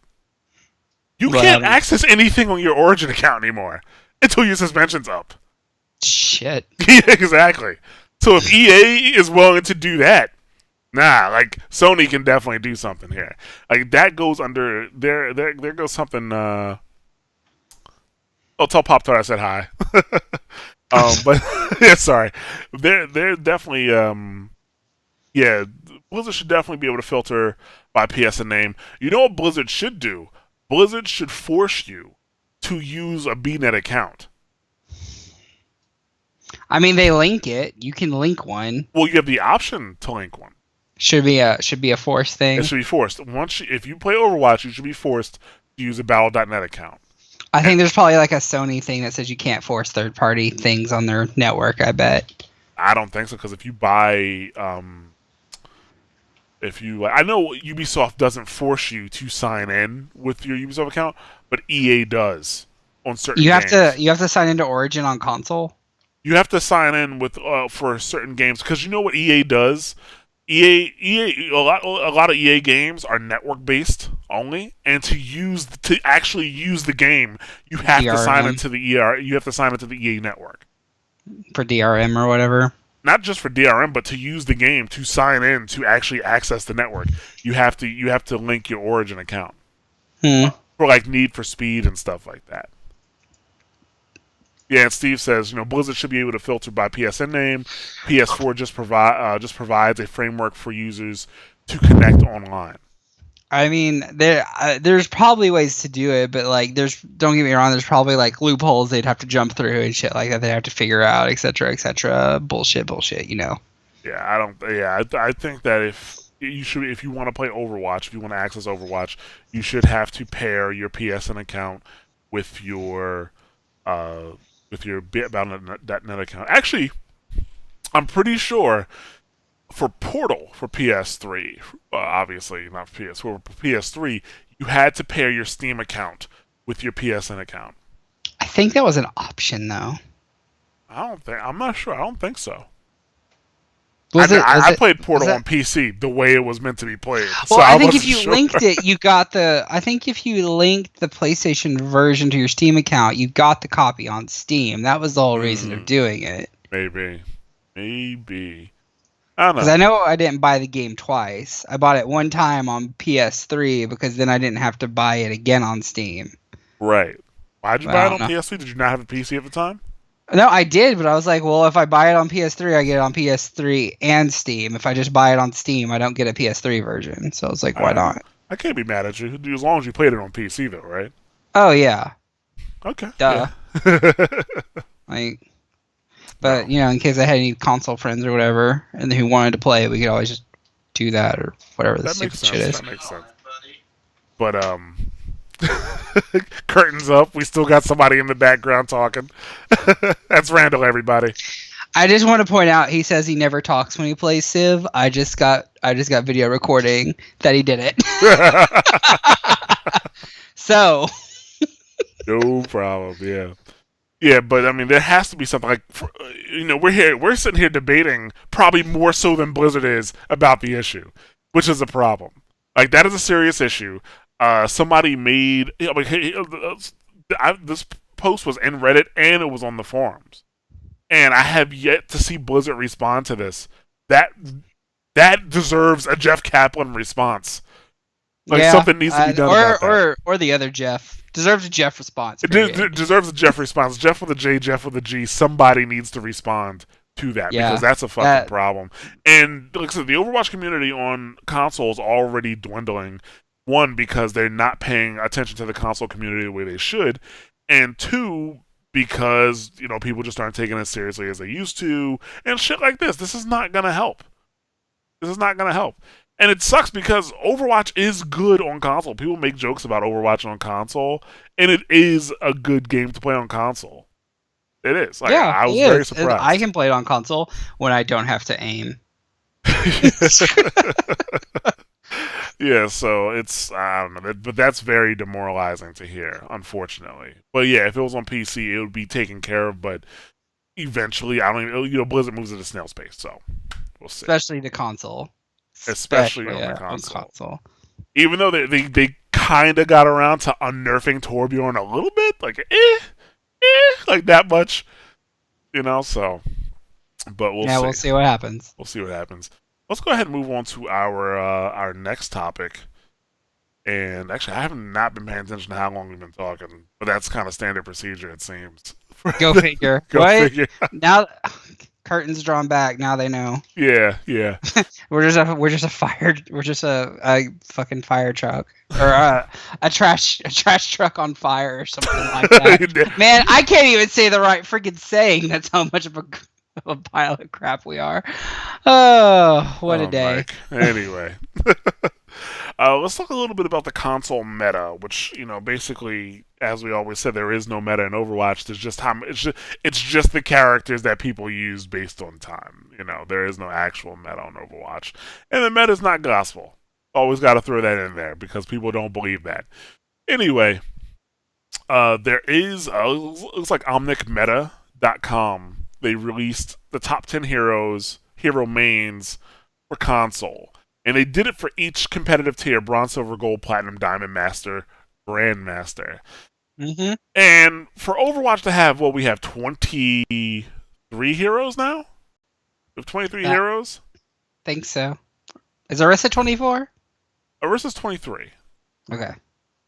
You can't access anything on your Origin account anymore until your suspension's up. Shit. Yeah, exactly. So if EA is willing to do that, nah, like Sony can definitely do something here. Like that goes under there goes something oh, tell Pop Tart I said hi. But yeah, sorry. They're definitely yeah, Blizzard should definitely be able to filter by PSN name. You know what Blizzard should do? Blizzard should force you to use a BNet account. I mean, they link it. You can link one. Well, you have the option to link one. Should be a force It thing. should be forced. If you play Overwatch, you should be forced to use a Battle.net account. I think there's probably like a Sony thing that says you can't force third-party things on their network. I bet. I don't think so because if you buy, if you, I know Ubisoft doesn't force you to sign in with your Ubisoft account, but EA does on certain You have to games. you have to sign into Origin on console. You have to sign in with for certain games because you know what EA does. A lot of EA games are network based only, and to actually use the game, you have to sign DRM into the ER. You have to sign into the EA network. for DRM or whatever. Not just for DRM, but to use the game, to sign in, to actually access the network, you have to link your Origin account Hmm. for like Need for Speed and stuff like that. Yeah, and Steve says, Blizzard should be able to filter by PSN name. PS4 just provides a framework for users to connect online. I mean, there's probably ways to do it, but like, don't get me wrong, there's probably like loopholes they'd have to jump through and shit like that. They have to figure out, etc., etc. Bullshit. Yeah, I don't. Yeah, I think that if you want to play Overwatch, if you want to access Overwatch, you should have to pair your PSN account with your uh Battle.net account. Actually, I'm pretty sure for Portal for PS3, obviously not for PS4, for PS3, you had to pair your Steam account with your PSN account. I think that was an option though. I'm not sure. I don't think so. Was it? Was I it? played Was Portal that? on PC the way it was meant to be played, so Well, I I think if wasn't you sure. linked it, you got the. I think if you linked the PlayStation version to your Steam account, you got the copy on Steam. That was the whole reason of doing it. Maybe. I don't Because know. I know I didn't buy the game twice. I bought it one time on PS3 because then I didn't have to buy it again on Steam. Right. Why'd you Well, I buy it don't on know. PS3? Did you not have a PC at the time? No, I did, but I was like, well, if I buy it on PS3, I get it on PS3 and Steam. If I just buy it on Steam, I don't get a PS3 version. So I was like, why Uh, not? I can't be mad at you as long as you played it on PC, though, right? Oh yeah, Okay. duh. Yeah. Like, No. but in case I had any console friends or whatever, and who wanted to play it, we could always just do that or whatever the That makes stupid shit sense. is. That makes sense. But curtains up. We still got somebody in the background talking. That's Randall, everybody. I just want to point out he says he never talks when he plays Civ. I just got video recording that he did it. So No problem. Yeah. Yeah, but I mean, there has to be something like, we're sitting here debating probably more so than Blizzard is about the issue, which is a problem. Like that is a serious issue. Somebody made this post was in Reddit and it was on the forums, and I have yet to see Blizzard respond to this. That that deserves a Jeff Kaplan response. Like yeah, something needs to be done about that. or the other Jeff deserves a Jeff response. It Period. deserves a Jeff response. Jeff with a J, Jeff with a G. Somebody needs to respond to that Yeah, because that's a fucking that problem. And like I said, the Overwatch community on console is already dwindling. One, because they're not paying attention to the console community the way they should, and two, because people just aren't taking it as seriously as they used to, and shit like this. This is not gonna help. This is not gonna help. And it sucks because Overwatch is good on console. People make jokes about Overwatch on console, and it is a good game to play on console. It is. Like yeah, I it was very is. And I surprised. can play it on console when I don't have to aim. Yeah, so it's I don't know, but that's very demoralizing to hear, unfortunately. But yeah, if it was on PC, it would be taken care of. But eventually, I don't even Blizzard moves at a snail's pace, so we'll see. Especially the console. Especially on the On console. console. Even though they kind of got around to unnerfing Torbjorn a little bit, like like that much, so but we'll Yeah, see. we'll see what happens. We'll see what happens. Let's go ahead and move on to our next topic. And actually, I have not been paying attention to how long we've been talking, but that's kind of standard procedure, it seems. Go figure. Go What? figure. Now curtains drawn back. Now they know. Yeah, yeah. We're just a fucking fire truck or a trash truck on fire or something like that. Man, I can't even say the right freaking saying. That's how much of a pile of crap we are. Oh, what a Oh, day. Mike. Anyway. Let's talk a little bit about the console meta, which basically, as we always said, there is no meta in Overwatch. There's just it's just the characters that people use based on time. There is no actual meta on Overwatch, and the meta is not gospel. Always got to throw that in there because people don't believe that. Anyway, there is looks like OmnicMeta.com. They released the top 10 hero mains for console. And they did it for each competitive tier: bronze, silver, gold, platinum, diamond, master, grandmaster. Mm-hmm. And for Overwatch to have, we have 23 heroes now? We have 23 Yeah, heroes? think so. Is Orisa 24? Orisa's 23. Okay.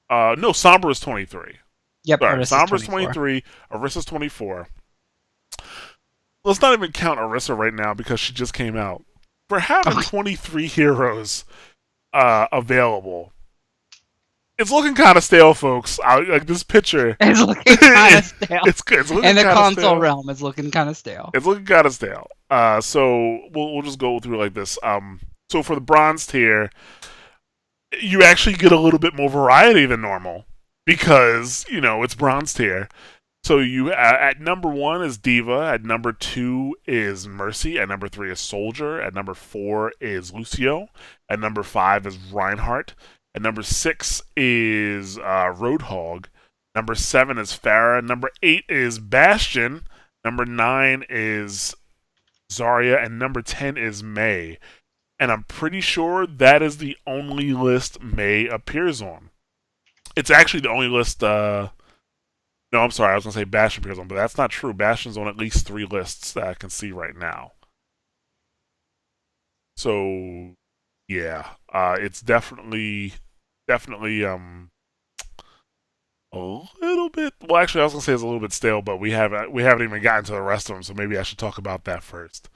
No, Sombra is 23. Yep, Sorry, Orisa's Sombra's 24. 23, Orisa's 24. Let's not even count Orisa right now because she just came out. For having 23 heroes available, it's looking kind of stale, folks. Like this picture, It's looking kind of stale. it's good. It's looking In the kinda console stale. realm, it's looking kind of stale. It's looking kind of stale. So we'll just go through like this. So for the bronze tier, you actually get a little bit more variety than normal because it's bronze tier. So you at number 1 is Diva, at number 2 is Mercy, at number 3 is Soldier, at number 4 is Lucio, at number 5 is Reinhardt, at number 6 is Roadhog, number 7 is Pharah, number 8 is Bastion, number 9 is Zarya, and number 10 is Mei. And I'm pretty sure that is the only list Mei appears on. It's actually the only list. No, I'm sorry. I was going to say Bastion appears on, but that's not true. Bastion's on at least 3 lists that I can see right now. So, yeah, it's definitely a little bit. Well, actually, I was going to say it's a little bit stale, but we haven't even gotten to the rest of them. So maybe I should talk about that first.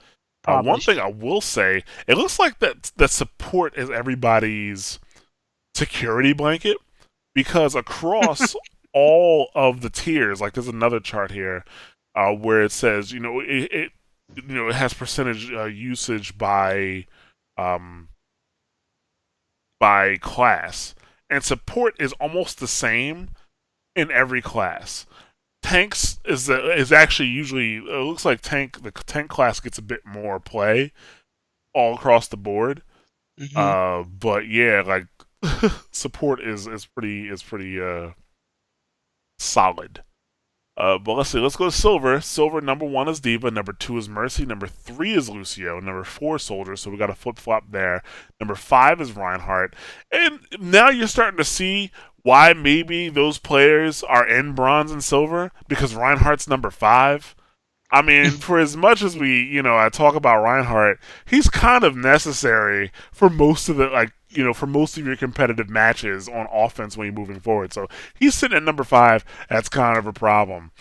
Probably. One thing I will say, it looks like that support is everybody's security blanket because across all of the tiers, like there's another chart here where it says, it has percentage usage um, by class, and support is almost the same in every class. Tanks is actually usually, it looks like the tank class gets a bit more play all across the board. But yeah, like support is pretty solid. But let's see. Let's go to silver. Silver number 1 is Diva. Number 2 is Mercy. Number 3 is Lucio. Number 4 is Soldier. So we got a flip flop there. Number 5 is Reinhardt. And now you're starting to see why maybe those players are in bronze and silver because Reinhardt's number 5. I mean, for as much as I talk about Reinhardt, he's kind of necessary for most of for most of your competitive matches on offense when you're moving forward. So he's sitting at number 5. That's kind of a problem.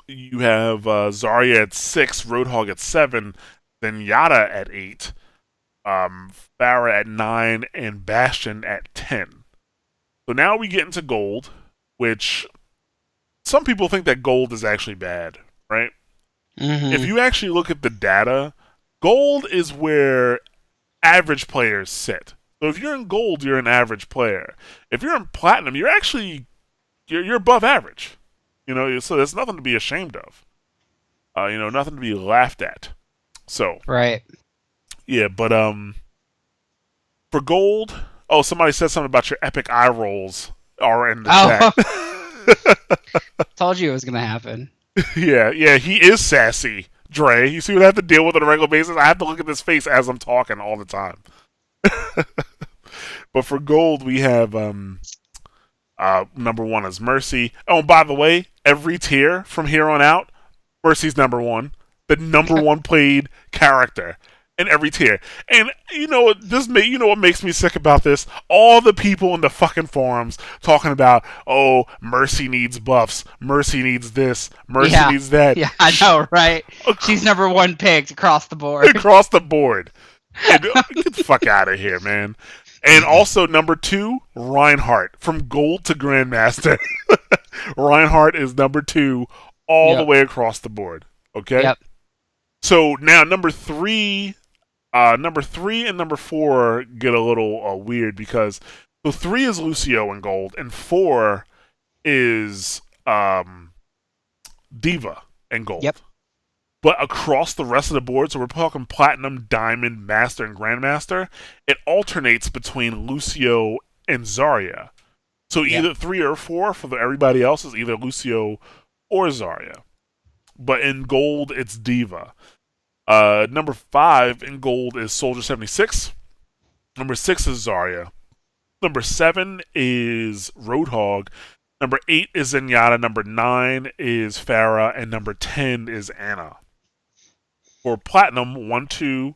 You have Zarya at 6, Roadhog at 7, then Yada at 8, Pharah at 9, and Bastion at 10. So now we get into gold, which some people think that gold is actually bad, right? If you actually look at the data, gold is where average players sit. So if you're in gold, you're an average player. If you're in platinum, you're above average. So there's nothing to be ashamed of. Nothing to be laughed at. So Right. yeah, but for gold, somebody said something about your epic eye rolls are in the chat. Told you it was gonna happen. Yeah, he is sassy, Dre. You see what I have to deal with on a regular basis? I have to look at this face as I'm talking all the time. But for gold, we have number 1 is Mercy. Oh, and by the way, every tier from here on out, Mercy's number 1. the number one played character in every tier. And you know what makes me sick about this? All the people in the fucking forums talking about, oh, Mercy needs buffs, Mercy needs this, Mercy Yeah, needs that. yeah, I know, right? She's number one picked across the board. Across the board. And get the fuck out of here, man. And also number 2, Reinhardt from gold to grandmaster. Reinhardt is number 2 all the Yep, way across the board. Okay. yep, So now number three and number 4 get a little weird because so 3 is Lucio in gold and 4 is Diva in yep, gold. But across the rest of the board, so we're talking platinum, diamond, master, and grandmaster, it alternates between Lucio and Zarya. So yep, either 3 or 4 for everybody else is either Lucio or Zarya. But in gold, it's Diva. Number 5 in gold is Soldier 76. Number 6 is Zarya. Number 7 is Roadhog. Number 8 is Zenyatta. Number 9 is Farah. And number 10 is Anna. For Platinum, 1, 2,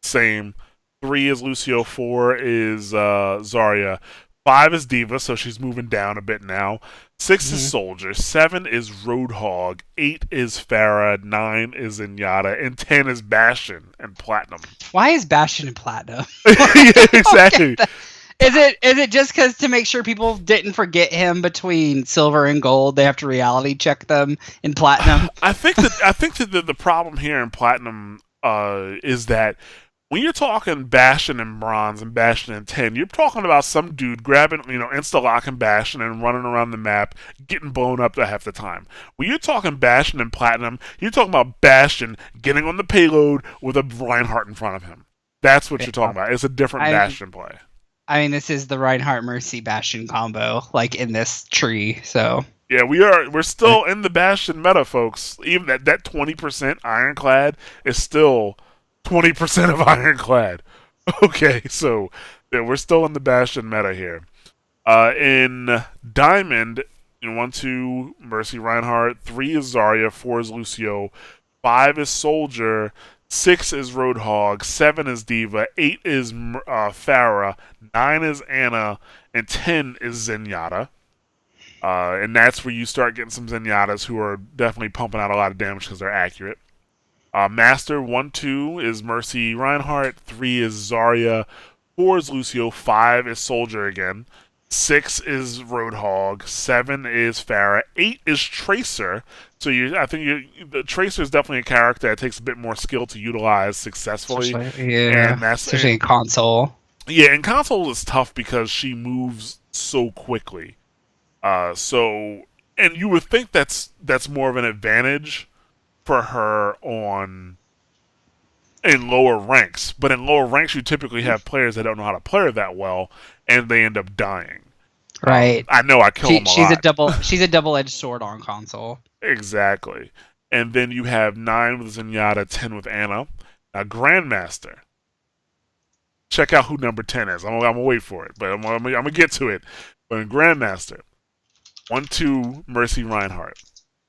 same. 3 is Lucio. 4 is Zarya. 5 is Diva, so she's moving down a bit now. 6 is hmm Soldier. 7 is Roadhog. 8 is Farah. 9 is Zenyatta. And 10 is Bastion and Platinum. Why is Bastion in platinum? Yeah, I don't get exactly. that. Is it just because to make sure people didn't forget him between silver and gold, they have to reality check them in platinum? I think that the problem here in Platinum is that when you're talking Bastion and Bronze and Bastion and 10, you're talking about some dude grabbing, insta locking Bastion and running around the map, getting blown up to half the time. When you're talking Bastion and Platinum, you're talking about Bastion getting on the payload with a Reinhardt in front of him. That's what you're talking Yeah. about. It's a different I Bastion play. I mean, this is the Reinhardt Mercy Bastion combo, like in this tree. So Yeah, we're still in the Bastion meta, folks. Even that 20% Ironclad is still 20% of Ironclad. Okay, so yeah, we're still in the Bastion meta here. In Diamond, 1, 2, Mercy Reinhardt, 3 is Zarya, 4 is Lucio, 5 is Soldier, 6 is Roadhog, 7 is Diva, 8 is Farah, 9 is Anna, and 10 is Zenyatta. And that's where you start getting some Zenyatas who are definitely pumping out a lot of damage because they're accurate. Master 1, 2 is Mercy Reinhardt, 3 is Zarya, 4 is Lucio, 5 is Soldier again, 6 is Roadhog, 7 is Farah, 8 is Tracer. So I think the Tracer is definitely a character that takes a bit more skill to utilize successfully, yeah, and that's especially in console. yeah. And console is tough because she moves so quickly. So and you would think that's more of an advantage for her on in lower ranks, but in lower ranks you typically have players that don't know how to play her that well, and they end up dying. Right. I know I kill them a She's a lot. double-edged sword on console. Exactly. And then you have 9 with Zenyatta, 10 with Anna. Now Grandmaster. Check out who number 10 is. I'm gonna wait for it, but I'm gonna get to it. But in Grandmaster, 1, 2, Mercy Reinhardt.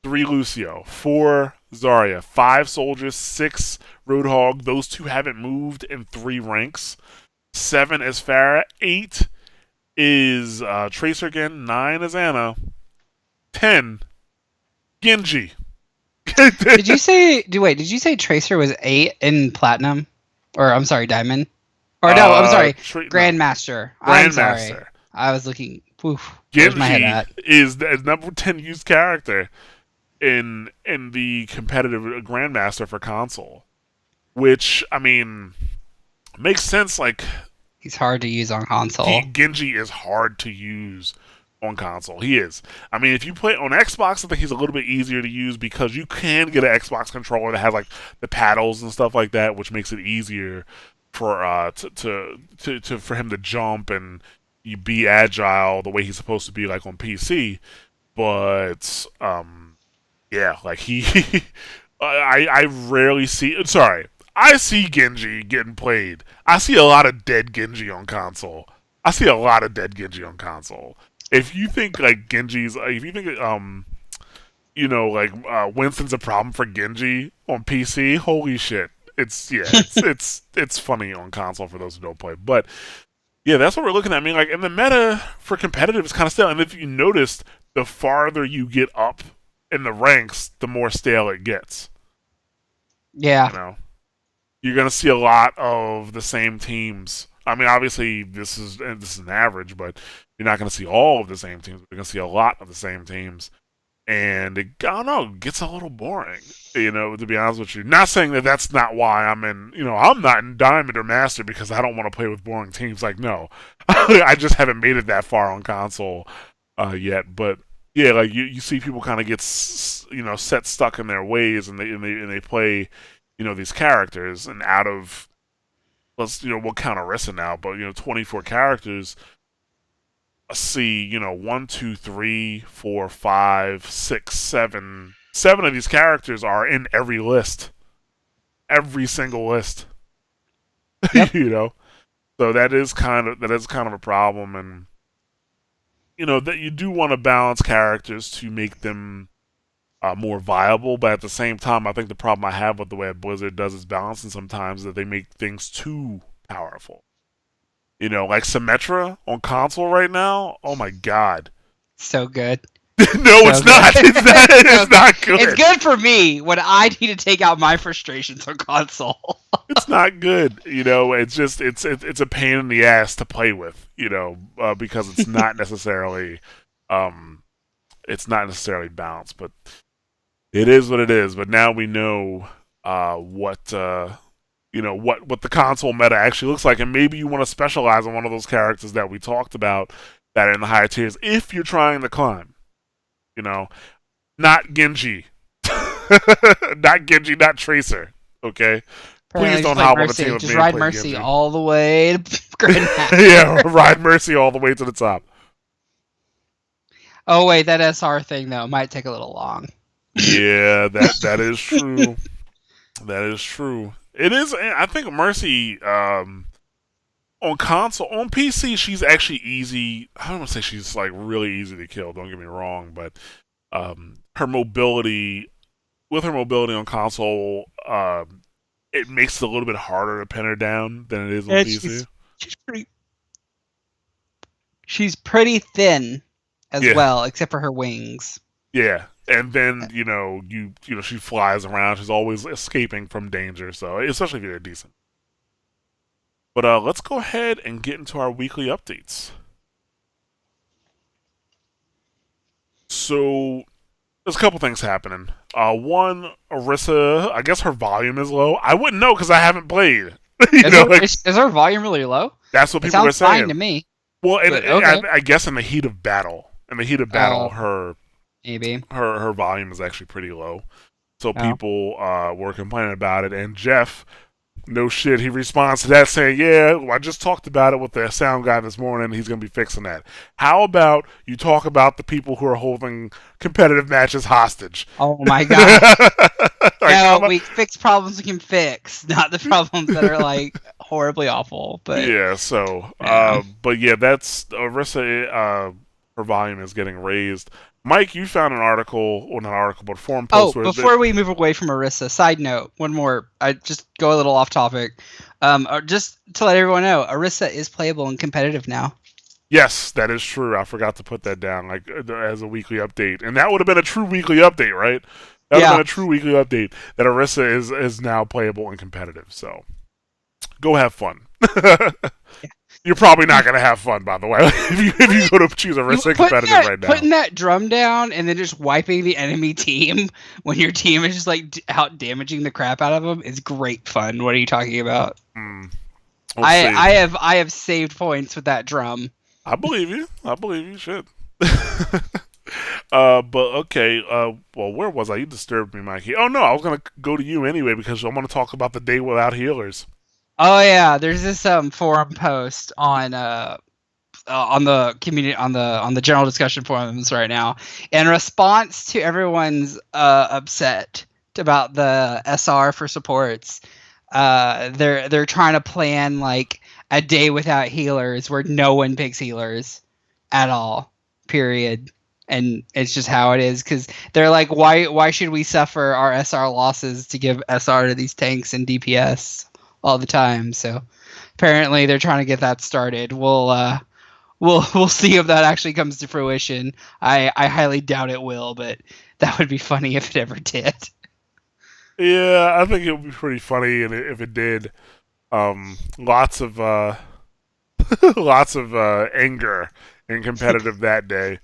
3, Lucio. 4, Zarya. 5, Soldier. 6, Roadhog. Those two haven't moved in 3 ranks. 7 is Farah. 8 is Tracer again. 9 is Anna. 10, Genji. Did you say? Wait, did you say Tracer was 8 in platinum, or I'm sorry, diamond? Or no, I'm sorry, No. Grandmaster. I'm sorry, Grandmaster. I was looking. Oof, where's my head Genji at? is the number 10 used character in the competitive Grandmaster for console, which I mean makes sense. Like He's hard to use on console. Genji is hard to use on console. He is. I mean, if you play on Xbox, I think he's a little bit easier to use because you can get an Xbox controller that has like the paddles and stuff like that, which makes it easier for for him to jump and you be agile the way he's supposed to be like on PC. But yeah, like he, I rarely see. Sorry, I see Genji getting played. I see a lot of dead Genji on console. I see a lot of dead Genji on console. If you think like Genji's, if you think like Winston's a problem for Genji on PC. Holy shit! It's funny on console for those who don't play, but yeah, that's what we're looking at. I mean, like, and the meta for competitive is kind of stale. And if you noticed, the farther you get up in the ranks, the more stale it gets. Yeah. You know, you're gonna see a lot of the same teams. I mean, obviously, this is an average, but you're not gonna see all of the same teams. You're gonna see a lot of the same teams, and it, I don't know, gets a little boring. To be honest with you. Not saying that that's not why I'm in. I'm not in Diamond or Master because I don't want to play with boring teams. Like, no, I just haven't made it that far on console yet. But yeah, like you see people kind of get set stuck in their ways, and they play these characters, and out of we'll count Orisa now, but 24 characters. Let's see, one, two, three, four, five, six, seven. Seven of these characters are in every list, every single list. Yep. So that is kind of a problem, and that you do want to balance characters to make them more viable, but at the same time, I think the problem I have with the way Blizzard does its balancing sometimes is that they make things too powerful. Like Symmetra on console right now. Oh my god. So good. No, So it's good. not. It's not. It's not good. It's good for me when I need to take out my frustrations on console. It's not good. It's just it's a pain in the ass to play with. Because it's not necessarily balanced, but it is what it is. But now we know what the console meta actually looks like, and maybe you want to specialize on one of those characters that we talked about that are in the higher tiers if you're trying to climb. Not Genji. Not Genji, not Tracer. Okay? Please don't hop on the team with Just me and ride play Mercy Genji. all the way to Grandmaster. Yeah, ride Mercy all the way to the top. Oh wait, that SR thing though might take a little long. Yeah, that is true. That is true. It is. I think Mercy on console, on PC, she's actually easy. I don't want to say she's like really easy to kill. Don't get me wrong, but her mobility on console, it makes it a little bit harder to pin her down than it is on And PC. she's pretty thin as Yeah, well, except for her wings. yeah. And then she flies around. She's always escaping from danger. So especially if you're decent. But let's go ahead and get into our weekly updates. So there's a couple things happening. One, Orisa, I guess her volume is low. I wouldn't know because I haven't played. Is her volume really low? That's what It people are sounds saying. fine to me. Well, But okay. I guess in the heat of battle, Oh, maybe. her volume is actually pretty low. So Oh. people were complaining about it, and Jeff, no shit, he responds to that saying, "Yeah, well, I just talked about it with the sound guy this morning. He's gonna be fixing that. How about you talk about the people who are holding competitive matches hostage?" Oh my god. Like, No, we fix problems we can fix, not the problems that are like horribly awful. But yeah. So, yeah. but yeah, that's Arissa. Her volume is getting raised. Mike, you found an article, or not an article, but a forum Oh, post where before we move away from Orisa, side note, one more. I just go a little off topic. Just to let everyone know, Orisa is playable and competitive now. yes, that is true. I forgot to put that down, like as a weekly update, and that would have been a true weekly update, right? That would have Yeah. been a true weekly update that Arissa is now playable and competitive. So go have fun. You're probably not gonna have fun, by the way, if you go to choose Arissa competitive right now. Putting that drum down and then just wiping the enemy team when your team is just like out damaging the crap out of them is great fun. What are you talking about? We'll see. I have saved points with that drum. I believe you. I believe you should. But okay. Well, where was I? You disturbed me, Mikey. Oh no, I was gonna go to you anyway because I want to talk about the day without healers. Oh yeah, there's this forum post on the community on the general discussion forums right now in response to everyone's upset about the SR for supports. They're trying to plan like a day without healers where no one picks healers at all. Period. and it's just how it is because they're like, why should we suffer our SR losses to give SR to these tanks and DPS all the time? So apparently they're trying to get that started. We'll see if that actually comes to fruition. I highly doubt it will, but that would be funny if it ever did. Yeah, I think it would be pretty funny, and if it did, lots of lots of anger and competitive that day.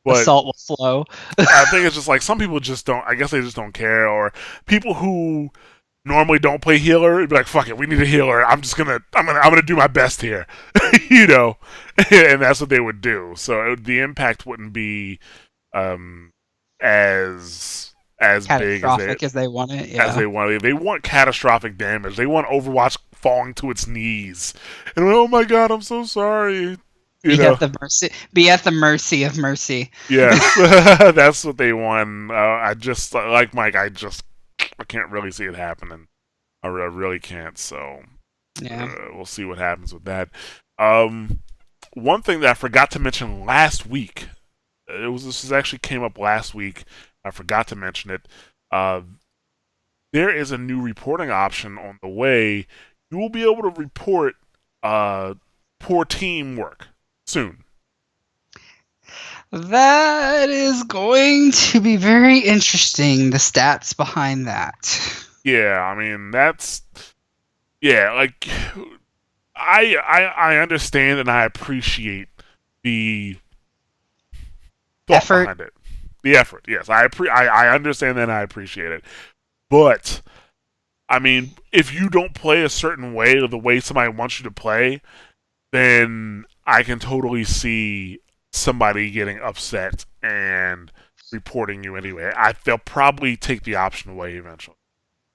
But Assault will flow. I think it's just like some people just don't. I guess they just don't care, or people who normally don't play healer, it'd be like, fuck it, we need a healer. I'm gonna do my best here, you know, and that's what they would do. So the impact wouldn't be um, as big Catastrophic as they want it. as Yeah. they want. They want catastrophic damage. They want Overwatch falling to its knees, and oh my god, I'm so sorry. You Be know, at the mercy. Be at the mercy of mercy. yes, that's what they want. I just like Mike. I can't really see it happening. I really can't. So Yeah. we'll see what happens with that. Um, one thing that I forgot to mention last week. This actually came up last week. I forgot to mention it. Uh, there is a new reporting option on the way. You will be able to report uh, poor teamwork soon. That is going to be very interesting. The stats behind that. Yeah, I mean that's like I understand and I appreciate the thought Effort. behind it, the effort. Yes, I understand that and I appreciate it. But I mean, if you don't play a certain way or the way somebody wants you to play, then I can totally see somebody getting upset and reporting you anyway. They'll probably take the option away eventually.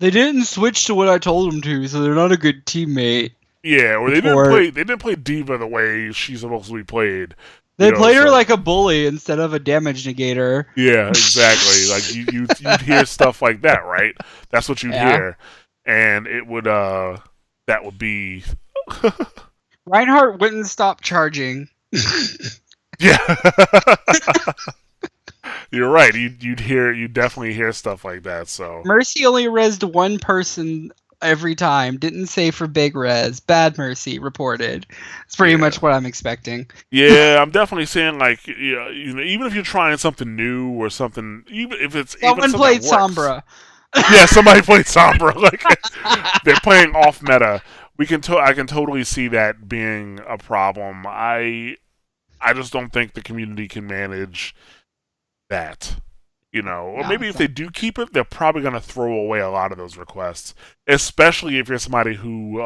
They didn't switch to what I told them to, so they're not a good teammate. Yeah, or Report. they didn't play Diva the way she's supposed to be played. You They know, played her so like a bully instead of a damage negator. yeah, exactly. Like you'd hear stuff like that, right? That's what you'd Yeah. hear, and it would that would be Reinhardt wouldn't stop charging. yeah. You're right. You'd definitely hear stuff like that. So Mercy only rezzed one person every time. Didn't say for big res. Bad Mercy reported. It's pretty yeah, much what I'm expecting. yeah. I'm definitely saying like you know, even if you're trying something new or something, even Someone something played that works. Sombra. Yeah, somebody played Sombra. Like they're playing off meta. I can totally see that being a problem. I just don't think the community can manage that. You know, or No, maybe it's if they not. do keep it, they're probably going to throw away a lot of those requests, especially if you're somebody who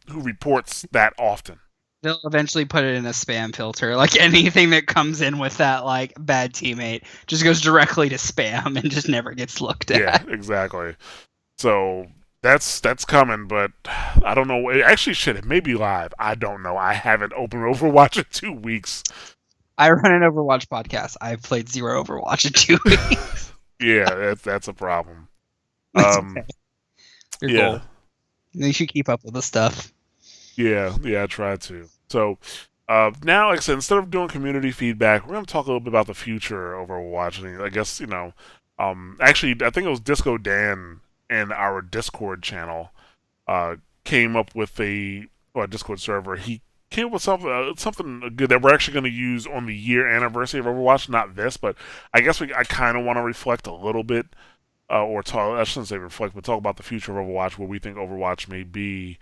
reports that often. They'll eventually put it in a spam filter. Like anything that comes in with that like bad teammate just goes directly to spam and just never gets looked Yeah, at. exactly. So that's coming, but I don't know. Actually, shit, it may be live. I don't know. I haven't opened Overwatch in 2 weeks. I run an Overwatch podcast. I've played zero Overwatch in 2 weeks. Yeah, that's a problem. That's okay. Your Yeah, goal. You should keep up with the stuff. yeah. I tried to. So now, like I said, instead of doing community feedback, we're going to talk a little bit about the future of Overwatch. And I guess actually, I think it was Disco Dan in our Discord channel uh, came up with Discord server. He came up with something good that we're actually going to use on the year anniversary of Overwatch. Not this, but I guess I kind of want to reflect a little bit, or talk. I shouldn't say reflect, but talk about the future of Overwatch, where we think Overwatch may be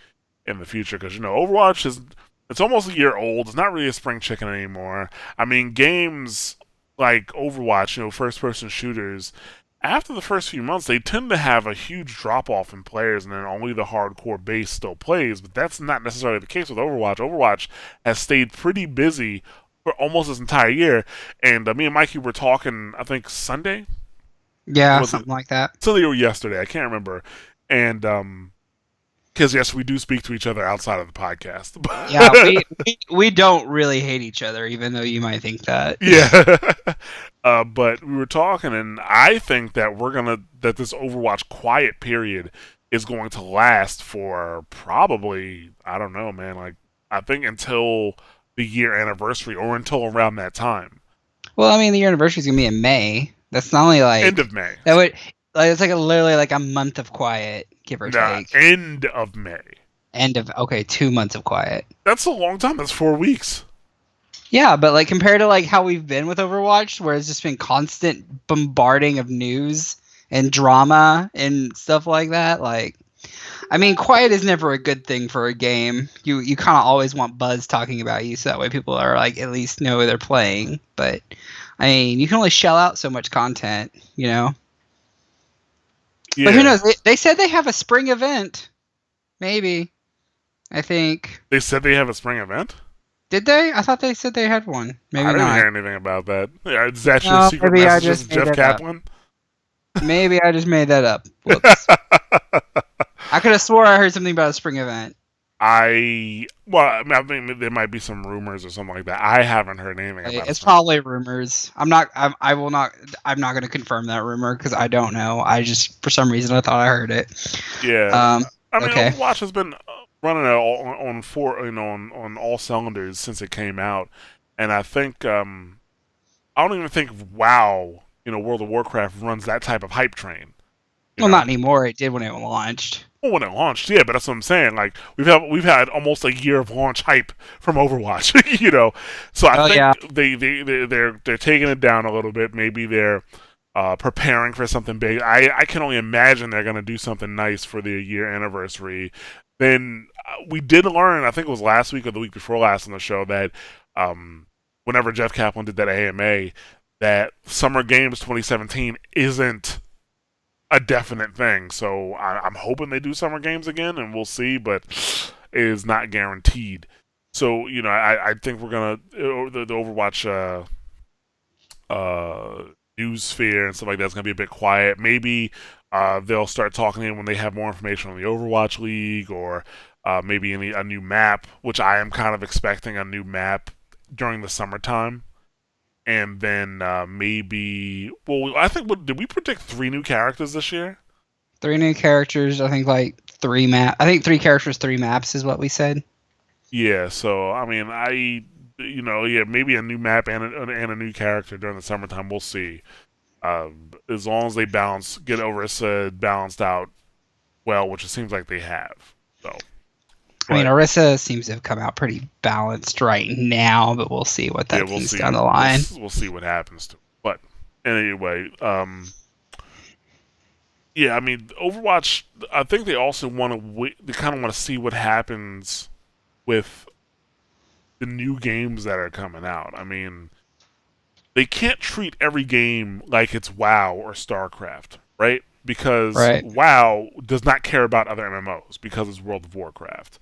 in the future. Because Overwatch is it's almost a year old. It's not really a spring chicken anymore. I mean, games like Overwatch, first person shooters, after the first few months, they tend to have a huge drop off in players, and then only the hardcore base still plays. But that's not necessarily the case with Overwatch. Overwatch has stayed pretty busy for almost this entire year. And me and Mikey were talking, I think Sunday, or Yeah, was it something like that. Sunday or yesterday? I can't remember. And because yes, we do speak to each other outside of the podcast. Yeah, we don't really hate each other, even though you might think that. Yeah. But we were talking, and I think that that this Overwatch quiet period is going to last for probably, I don't know, man, like, I think until the year anniversary or until around that time. Well, I mean, the anniversary is gonna be in May. That's not only End like of May. that would like it's like literally like a month of quiet, give or Nah, take. end of May. End of okay, 2 months of quiet. That's a long time. That's 4 weeks. Yeah, but like compared to like how we've been with Overwatch, where it's just been constant bombarding of news and drama and stuff like that, like I mean, quiet is never a good thing for a game. You kind of always want buzz talking about you, so that way people are like at least know they're playing. But I mean, you can only shell out so much content, you know. But who Yeah. knows? They said they have a spring event. Maybe. I think. They said they have a spring event? Did they? I thought they said they had one. I Maybe didn't not. hear anything about that. Yeah, is that your No, secret maybe I messages just to made Jeff that up. Kaplan? Maybe I just made that up. Whoops. I could have swore I heard something about a spring event. I think there might be some rumors or something like that. I haven't heard anything about It's it. probably rumors. I'm not. I will not. I'm not going to confirm that rumor because I don't know. I just for some reason I thought I heard it. Yeah, Um. I mean, Okay. Overwatch has been running on four, on all cylinders since it came out, and I think I don't even think WoW, World of Warcraft runs that type of hype train. You Well, not know, anymore. It did when it launched. well, when it launched, yeah, but that's what I'm saying. Like we've had almost a year of launch hype from Overwatch, So I Oh think yeah. they're taking it down a little bit. Maybe they're preparing for something big. I can only imagine they're going to do something nice for the year anniversary. Then we did learn, I think it was last week or the week before last on the show, that whenever Jeff Kaplan did that AMA, that Summer Games 2017 isn't a definite thing. So I'm hoping they do Summer Games again, and we'll see, but it is not guaranteed. So I think we're gonna the Overwatch news sphere and stuff like that's gonna be a bit quiet. Maybe they'll start talking in when they have more information on the Overwatch League or maybe a new map, which I am kind of expecting a new map during the summertime. And then maybe, well, I think did we predict 3 new characters this year? 3 new characters. I think like 3 map. I think 3 characters, 3 maps is what we said. Yeah. So I mean, yeah, maybe a new map and a new character during the summertime. We'll see. As long as they get Orisa balanced out well, which it seems like they have. So, I mean, but Orisa seems to have come out pretty balanced right now, but we'll see what yeah, that we'll means see. down the line. We'll see what happens to it. But anyway, yeah, I mean, Overwatch. I think they also want to wait. They kind of want to see what happens with the new games that are coming out. I mean, they can't treat every game like it's WoW or StarCraft, right? Because Right. WoW does not care about other MMOs because it's World of Warcraft.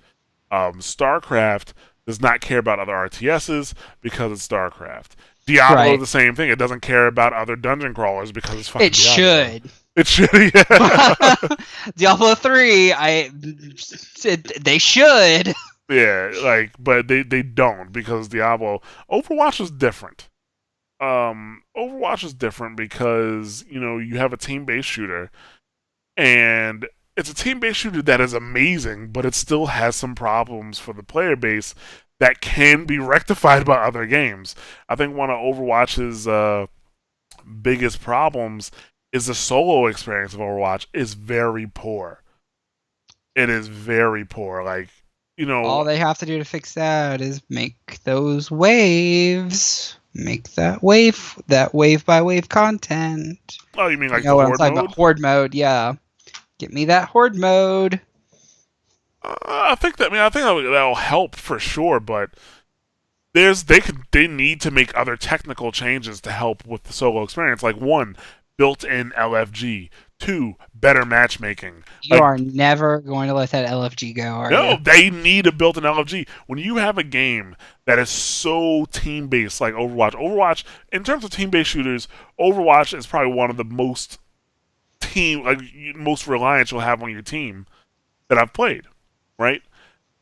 StarCraft does not care about other RTSs because it's StarCraft. Diablo, Right. the same thing. It doesn't care about other dungeon crawlers because it's fucking It Diablo. should. It should, yeah. Diablo 3, they should. Yeah, like, but they don't because Overwatch is different. Overwatch is different because you have a team-based shooter, and it's a team-based shooter that is amazing, but it still has some problems for the player base that can be rectified by other games. I think one of Overwatch's biggest problems is the solo experience of Overwatch is very poor. It is very poor. Like, All they have to do to fix that is make those waves. Make that wave by wave content. oh, you mean You like know the what I'm horde talking mode? about? Horde mode, yeah. Get me that horde mode. I think that'll help for sure, but they need to make other technical changes to help with the solo experience. Like one, built-in LFG. Two, better matchmaking. You Like are never going to let that LFG go, are no, you? they need a built-in LFG. When you have a game that is so team-based like Overwatch in terms of team-based shooters, Overwatch is probably one of the most reliant you'll have on your team that I've played. Right?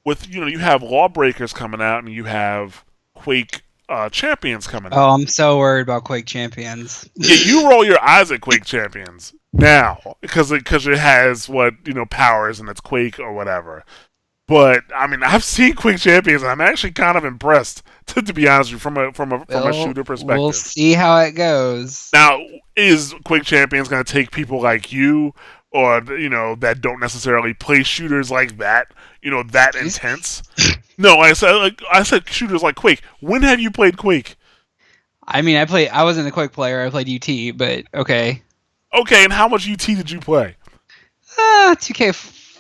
With you have Lawbreakers coming out and you have Quake Champions coming Oh, out. I'm so worried about Quake Champions. Yeah, you roll your eyes at Quake Champions now because it has what powers and it's Quake or whatever. But I mean, I've seen Quick Champions, and I'm actually kind of impressed, to be honest with you, from a Well, shooter we'll perspective. see how it goes. Now, is Quick Champions going to take people like you, or that don't necessarily play shooters like that, that Jeez. intense? No, I said shooters like Quake. When have you played Quake? I mean, I wasn't a quick player. I played UT, but okay. Okay, and how much UT did you play?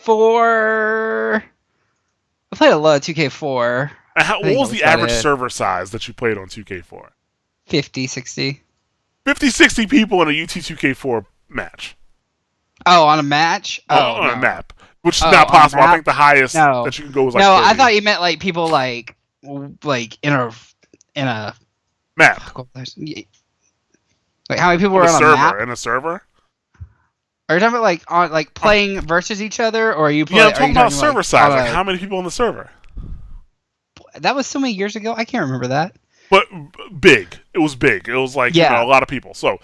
2K4. I played a lot of 2K4. And I what think that was was the about average it. server size that you played on 2K4? 50, 60. 50, 60 people in a UT 2K4 match Oh, on a match? Oh, on a no. map, which is Oh, not on a possible. I map? think the highest No. that you can go is like No, I 30 thought you meant like people like in a map like how many people on were a on a map? server in a server. Are you talking about like on like playing versus each other, or Yeah, I'm are you talking about talking like server on size. Like a? how many people on the server? That was so many years ago. I can't remember that. But big. It was big. It was like Yeah, a lot of people. So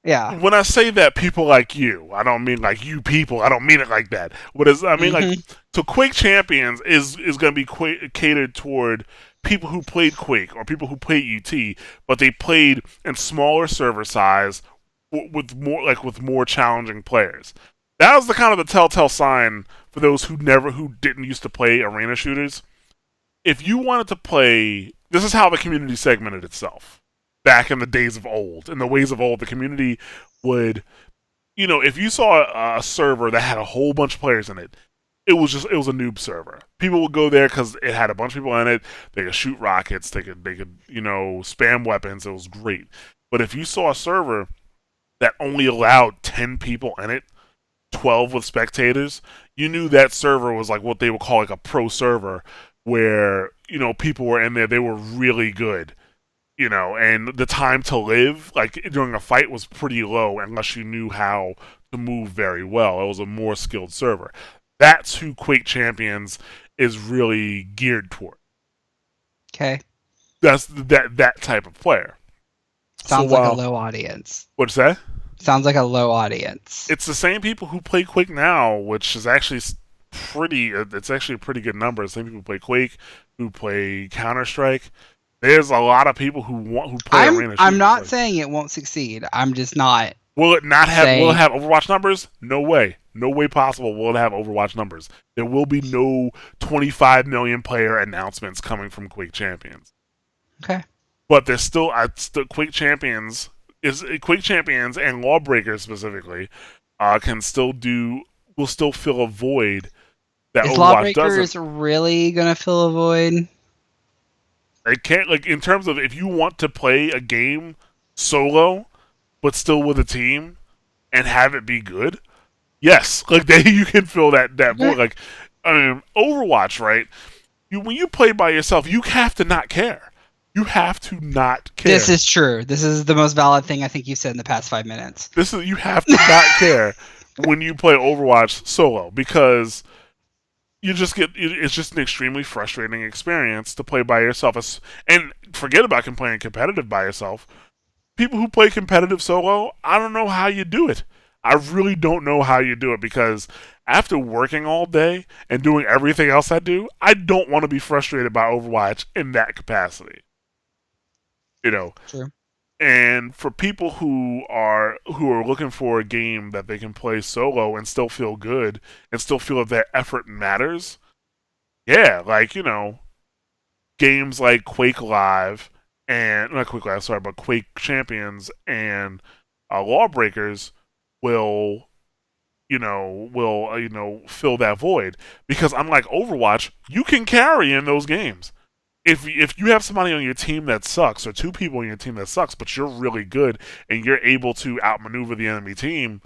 yeah. when I say that people like you, I don't mean like you people. I don't mean it like that. I mean like Hmm. so Quake Champions is going to be catered toward people who played Quake or people who played UT, but they played in smaller server size with more challenging players. That was the kind of the telltale sign for those who didn't used to play arena shooters. If you wanted to play, this is how the community segmented itself back in the days of old. In the ways of old, the community would, if you saw a server that had a whole bunch of players in it, it was a noob server. People would go there because it had a bunch of people in it. They could shoot rockets. They could spam weapons. It was great. But if you saw a server that only allowed 10 people in it, 12 with spectators, you knew that server was like what they would call like a pro server, where people were in there, they were really good, and the time to live like during a fight was pretty low unless you knew how to move very well. It was a more skilled server. That's who Quake Champions is really geared toward. Okay. That's that type of player. So Sounds like a while low audience. what's that? Sounds like a low audience. It's the same people who play Quake now, which is actually pretty. It's actually a pretty good number. The same people who play Quake, who play Counter Strike. There's a lot of people who play arena I'm shooters. not Like, saying it won't succeed. I'm just not will it not have? Will it saying have Overwatch numbers? No way. No way possible will it have Overwatch numbers. There will be no 25 million player announcements coming from Quake Champions. okay. But there's still Quake Champions and Lawbreakers specifically can still do will still fill a void that Is Overwatch doesn't. Lawbreakers really gonna fill a void? It can't, like, in terms of if you want to play a game solo but still with a team and have it be good. Yes, like you can fill that void. Like, I mean, Overwatch, right? When you play by yourself, you have to not care. You have to not This care. is true. This is the most valid thing I think you've said in the past 5 minutes. You have to not care when you play Overwatch solo, because it's just an extremely frustrating experience to play by yourself. And forget about playing competitive by yourself. People who play competitive solo, I don't know how you do it. I really don't know how you do it, because after working all day and doing everything else I do, I don't want to be frustrated by Overwatch in that capacity. You know, True. and for people who are looking for a game that they can play solo and still feel good and still feel that their effort matters, yeah, like games like Quake Live and not Quake Live, sorry, but Quake Champions and Lawbreakers will fill that void, because unlike Overwatch, you can carry in those games. If you have somebody on your team that sucks, or two people on your team that sucks, but you're really good and you're able to outmaneuver the enemy team,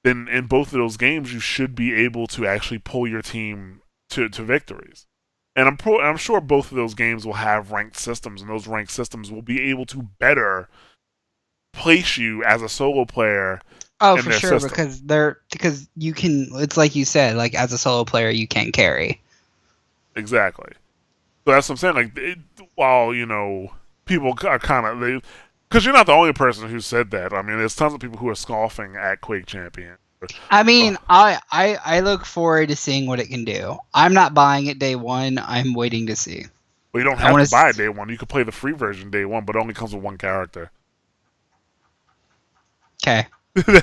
then in both of those games you should be able to actually pull your team to victories. And I'm sure both of those games will have ranked systems, and those ranked systems will be able to better place you as a solo player Oh, in for their sure, system. because you can. It's like you said, like as a solo player, you can carry. Exactly. So that's what I'm saying. Like, while people are kind of, because you're not the only person who said that. I mean, there's tons of people who are scoffing at Quake Champion. I mean, Well, I look forward to seeing what it can do. I'm not buying it day one. I'm waiting to see. you don't I have want to to. buy it day one. You could play the free version day one, but it only comes with one character. Okay.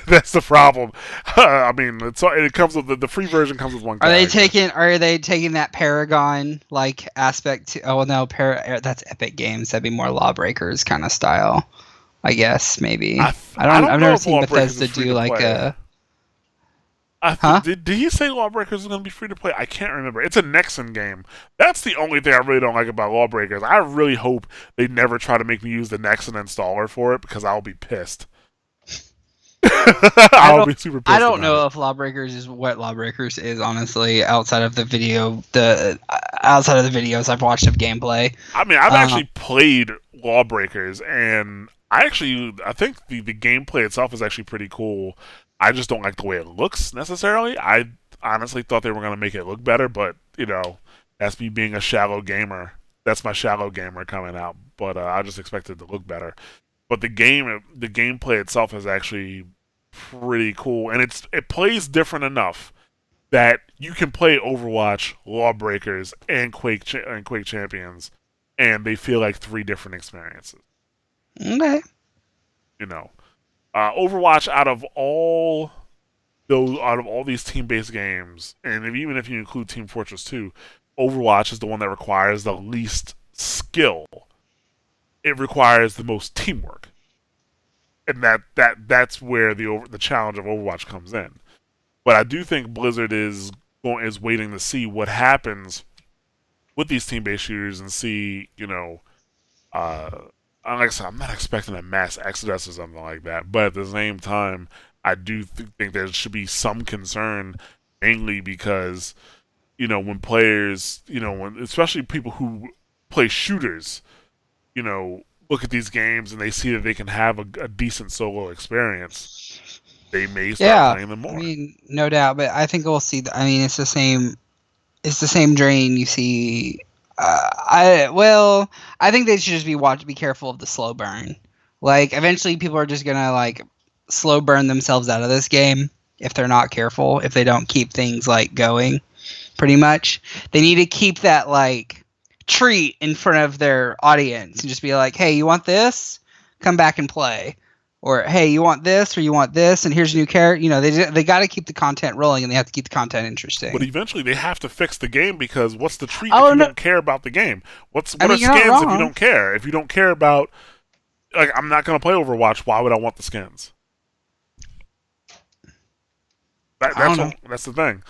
That's the problem. I mean, it comes with the free version comes with one character. Are they taking that Paragon like aspect to? Oh well, no, that's Epic Games. That'd be more Lawbreakers kind of style, I guess maybe. I don't I've know never if seen Lawbreakers is Bethesda free do to like play. a. Huh? Did he say Lawbreakers is going to be free to play? I can't remember. It's a Nexon game. That's the only thing I really don't like about Lawbreakers. I really hope they never try to make me use the Nexon installer for it because I'll be pissed. I I'll don't be super I pissed don't about it. know if Lawbreakers is what Lawbreakers is, honestly, outside of the outside of the videos I've watched of gameplay. I mean, I've Um, actually played Lawbreakers, and I think the gameplay itself is actually pretty cool. I just don't like the way it looks necessarily. I honestly thought they were going to make it look better, but that's me being a shallow gamer. That's my shallow gamer coming out. But I just expected it to look better. But the gameplay itself is actually pretty cool, and it plays different enough that you can play Overwatch, Lawbreakers, and Quake Champions, and they feel like three different experiences. okay. You know, Overwatch out of all these team-based games, and even if you include Team Fortress 2, Overwatch is the one that requires the least skill. It requires the most teamwork, and that's where the challenge of Overwatch comes in. But I do think Blizzard is waiting to see what happens with these team-based shooters and see, uh, like I said, I'm not expecting a mass exodus or something like that. But at the same time, I do think there should be some concern, mainly because when players, when especially people who play shooters, look at these games and they see that they can have a decent solo experience, they may start Yeah, playing them I more. mean, no doubt, but I think we'll see. I mean, it's the same. It's the same drain you see. I think they should just be careful of the slow burn. Like, eventually, people are just gonna like slow burn themselves out of this game if they're not careful. If they don't keep things like going, pretty much, they need to keep that like treat in front of their audience and just be like, "Hey, you want this? Come back and play." Or, hey, you want this or you want this, and here's a new character. They got to keep the content rolling, and they have to keep the content But interesting. eventually they have to fix the game because what's the treat if Oh you no, don't care about the game? I What are mean, you're not skins if you wrong. don't care? If you don't care about, like, I'm not gonna play Overwatch. Why would I want the skins? I don't know. That's the thing.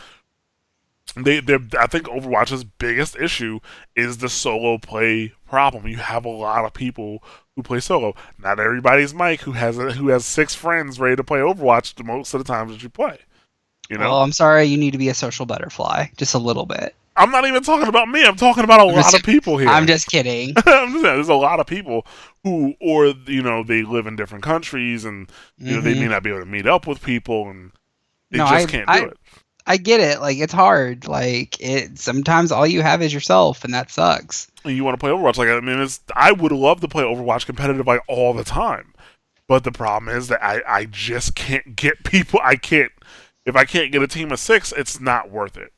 I think Overwatch's biggest issue is the solo play problem. You have a lot of people who play solo. Not everybody's Mike who has six friends ready to play Overwatch the most of the times that you play. You know, Well, I'm sorry. You need to be a social butterfly, just a little bit. I'm not even talking about me. I'm talking about a I'm lot just, of people I'm here. just kidding. I'm just saying, there's a lot of people who, or they live in different countries, and they may Hmm. not be able to meet up with people, and they No, just can't do it. I get it. Like, it's hard. Like, sometimes all you have is yourself, and that sucks. And you want to play Overwatch, like I mean, I would love to play Overwatch competitive like all the time, but the problem is that I just can't get people. I can't if I can't get a team of six, it's not worth it.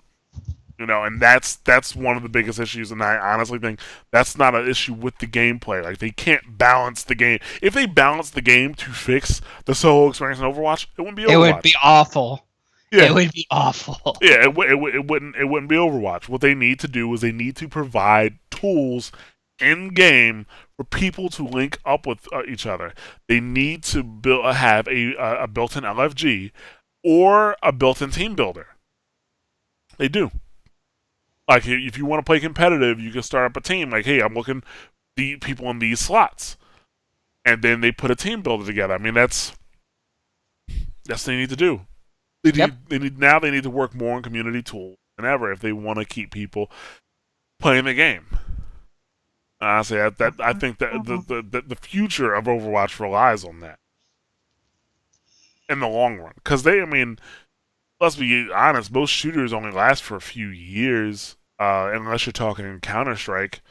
And that's one of the biggest issues, and I honestly think that's not an issue with the gameplay. Like, they can't balance the game. If they balance the game to fix the solo experience in Overwatch, it wouldn't be It would be Overwatch. awful. It Yeah, would be awful. yeah, it wouldn't be Overwatch. What they need to do is they need to provide tools in game for people to link up with each other. They need to have a built-in LFG or a built-in team builder. They do. Like, if you want to play competitive, you can start up a team. Like, hey, I'm looking the people in these slots, and then they put a team builder together. I mean, that's what they need to do. Yep. They need to work more on community tools than ever if they want to keep people playing the game. Honestly, I think that the future of Overwatch relies on that in the long run. Because I mean, let's be honest, most shooters only last for a few years, unless you're talking Counter Strike.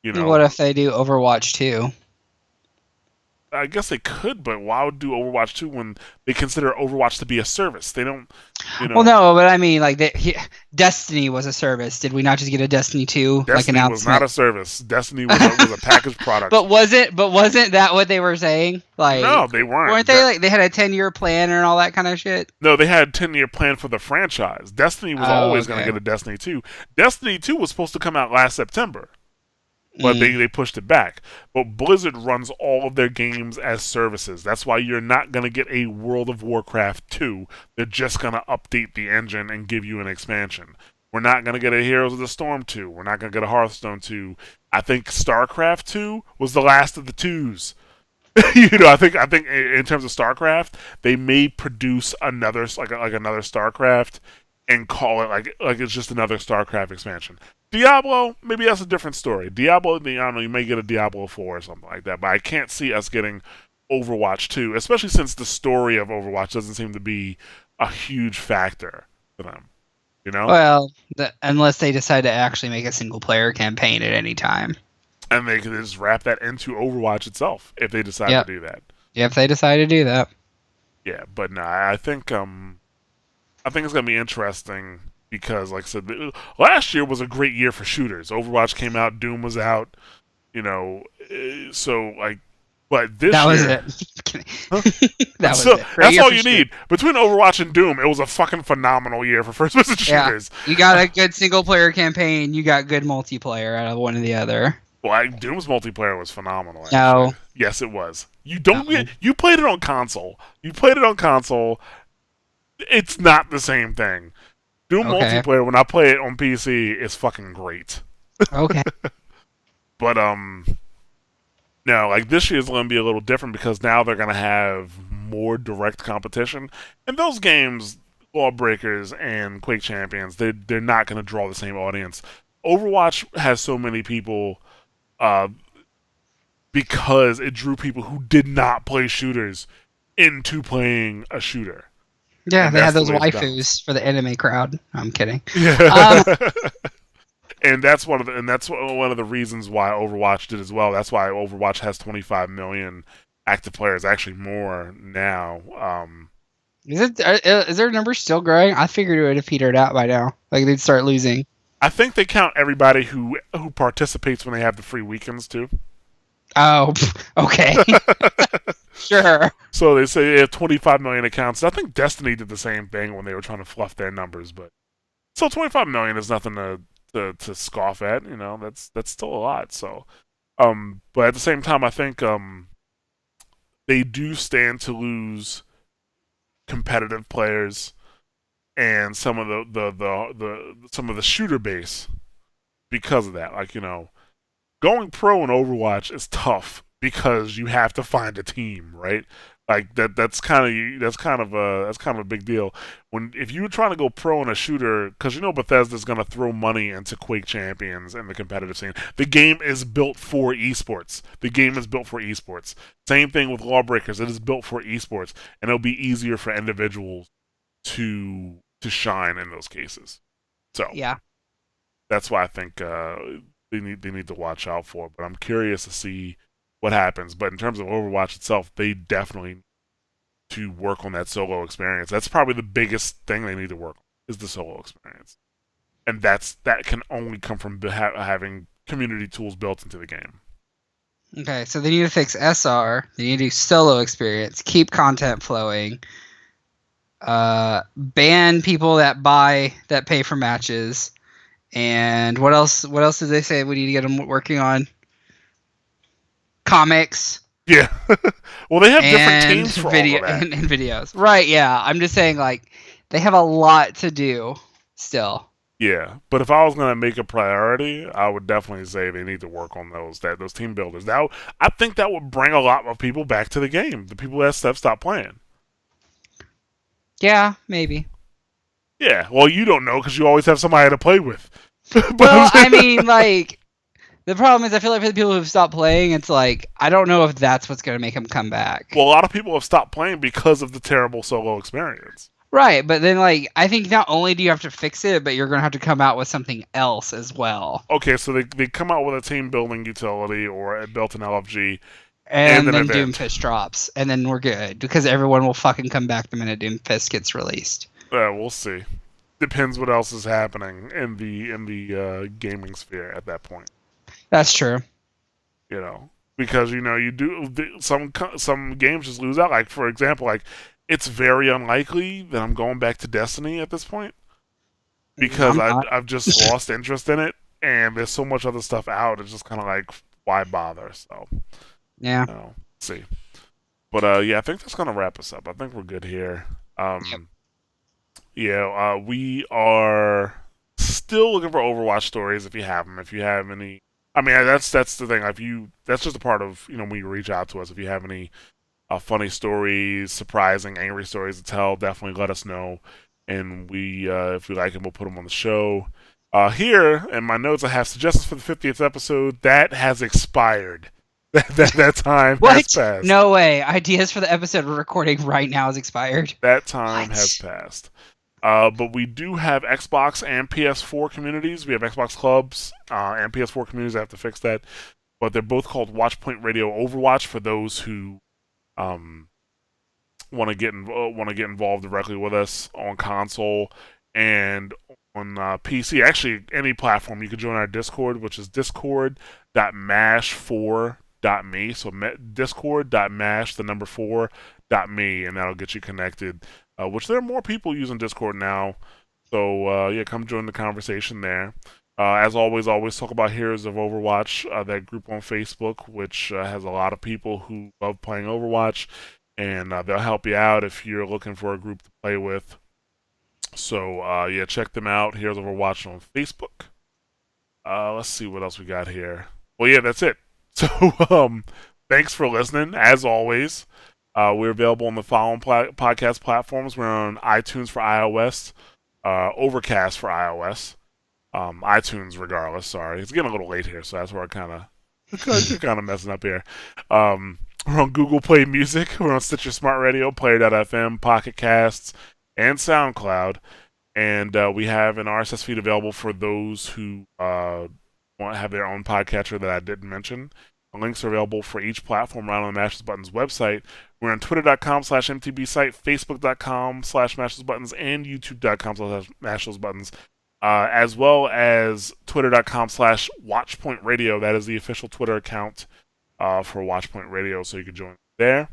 You What know, if they do Overwatch 2? I guess they could, but why would do Overwatch 2 when they consider Overwatch to be a service? They don't, you Well, know. no, but I mean, like, Destiny was a service. Did we not just get a Destiny 2 like Destiny was not announcement? a service. Destiny was a packaged product. But wasn't that what they were saying? No, Like, they weren't weren't. they like they had a 10-year plan and all that kind of shit? No, they had a 10-year plan for the franchise. Destiny was Oh, always going to okay. get a Destiny 2. Destiny 2 was supposed to come out last September, but Mm. they pushed it back. But Blizzard runs all of their games as services. That's why you're not going to get a World of Warcraft 2. They're just going to update the engine and give you an expansion. We're not going to get a Heroes of the Storm 2. We're not going to get a Hearthstone 2. I think StarCraft 2 was the last of the twos. I think in terms of StarCraft, they may produce another like another StarCraft and call it like it's just another StarCraft expansion. Diablo, maybe that's a different story. Diablo, I don't know, you may get a Diablo 4 or something like that, but I can't see us getting Overwatch 2, especially since the story of Overwatch doesn't seem to be a huge factor for them. You know, Well, unless they decide to actually make a single player campaign at any time. and they can just wrap that into Overwatch itself if they decide to Yep. do that. If they decide to do that. Yeah, but no, I think it's gonna be interesting because, like I said, last year was a great year for shooters. Overwatch came out, Doom was out, you know, so like, but this That was year, it. Kidding. huh? That was So it. Great that's year all for you shooting. need between Overwatch and Doom. It was a fucking phenomenal year for first-person Yeah. shooters. You got a good single player campaign, you got good multiplayer out of one or the other. Well, Doom's multiplayer was phenomenal. Actually, No. yes, it was. You don't No. you played it on console. You played it on console. It's not the same thing. Doom Okay. multiplayer when I play it on PC is fucking great. Okay. But no, like this year is going to be a little different because now they're going to have more direct competition, and those games, Lawbreakers and Quake Champions, they're not going to draw the same audience. Overwatch has so many people uh, because it drew people who did not play shooters into playing a shooter, Yeah, and they had that's the those way it's balanced. waifus for the anime crowd. I'm kidding. Um, Yeah. And that's one of the reasons why Overwatch did as well. That's why Overwatch has 25 million active players, actually more now. is their number still growing? I figured it would have petered out by now. Like they'd start losing. I think they count everybody who participates when they have the free weekends too. Oh, okay. Sure. So they say they have 25 million accounts. I think Destiny did the same thing when they were trying to fluff their numbers, but so 25 million is nothing to scoff at. You know, that's still a lot. So, but at the same time, I think they do stand to lose competitive players and some of the some of the shooter base because of that. Like, going pro in Overwatch is tough because you have to find a team, right? Like that's kind of a big deal. When if you're trying to go pro in a shooter, because Bethesda's gonna throw money into Quake Champions and the competitive scene. The game is built for esports. The game is built for esports. Same thing with Lawbreakers. It is built for esports, and it'll be easier for individuals to shine in those cases. So Yeah. that's why I think they need to watch out for. But I'm curious to see what happens. But in terms of Overwatch itself, they definitely need to work on that solo experience. That's probably the biggest thing they need to work on is the solo experience, and that can only come from having community tools built into the game. Okay, so they need to fix SR. They need to do solo experience. Keep content flowing. Ban people that pay for matches. And what else? What else did they say we need to get them working on? Comics Yeah. Well, they have different and teams for all video of that. and videos. Right? Yeah. I'm just saying, like, they have a lot to do still. Yeah, but if I was gonna make a priority, I would definitely say they need to work on those team builders. Now, I think that would bring a lot of people back to the game. The people that have stopped playing. Yeah, maybe. Yeah, well, you don't know because you always have somebody to play with. Well, I But mean, like, the problem is, I feel like for the people who've stopped playing, it's like I don't know if that's what's gonna make them come back. well, a lot of people have stopped playing because of the terrible solo experience. Right, but then like I think not only do you have to fix it, but you're gonna have to come out with something else as well. Okay, so they come out with a team building utility or a built-in LFG, And and an then event. Doomfist drops, and then we're good because everyone will fucking come back the minute Doomfist gets released. We'll see. Depends what else is happening in the gaming sphere at that point. That's true. You know, because you do some games just lose out. Like for example, like it's very unlikely that I'm going back to Destiny at this point because I'm I've not. I've just lost interest in it, and there's so much other stuff out. It's just kind of like why bother? So Yeah. see. But yeah, I think that's gonna wrap us up. I think we're good here. Yep. Yeah, we are still looking for Overwatch stories. If you have them, if you have any, I mean, that's the thing. If you, that's just a part of when you reach out to us. If you have any funny stories, surprising, angry stories to tell, definitely let us know. And we, if we like them, we'll put them on the show. Here in my notes, I have suggestions for the 50th episode. That has expired. That time has What? passed. No way. Ideas for the episode we're recording right now is expired. That time has What? passed. But we do have Xbox and PS4 communities. We have Xbox clubs and PS4 communities. I have to fix that. But they're both called Watchpoint Radio Overwatch for those who um, want to get involved directly with us on console and on PC. Actually, any platform you can join our Discord, which is discord.mash4.me. So discord.mash the number 4.me, and that'll get you connected. Which there are more people using Discord now. So yeah, come join the conversation there. As always talk about Heroes of Overwatch, that group on Facebook, which has a lot of people who love playing Overwatch, and they'll help you out if you're looking for a group to play with. So yeah, check them out. Heroes of Overwatch on Facebook. Let's see what else we got here. Well, yeah, that's it. So thanks for listening. As always, we're available on the following podcast platforms. We're on iTunes for iOS, Overcast for iOS, iTunes regardless. Sorry, it's getting a little late here, so that's where I kind of messing up here. We're on Google Play Music. We're on Stitcher Smart Radio, Player.fm, Pocket Casts, and SoundCloud. And we have an RSS feed available for those who want to have their own podcatcher that I didn't mention. The links are available for each platform right on the Mashes Buttons website. We're on twitter.com/mtb site, facebook.com/mashes buttons, and youtube.com/mashes buttons. As well as twitter.com/watchpoint radio. That is the official Twitter account for Watchpoint Radio, so you can join there.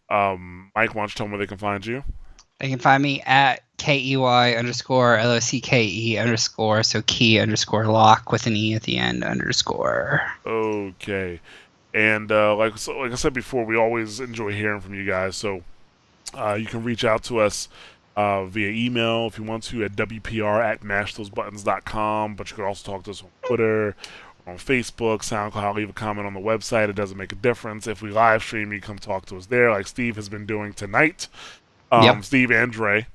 Mike, why don't you tell them where they can find you? They can find me at KEY_LOCKE_, so key underscore lock with an E at the end underscore. Okay. And like I said before, we always enjoy hearing from you guys. So you can reach out to us via email if you want to at wpr@mashthosebuttons.com. But you can also talk to us on Twitter, on Facebook, SoundCloud. Leave a comment on the website. It doesn't make a difference. If we live stream, you come talk to us there, like Steve has been doing tonight. Yep. Steve and Dre.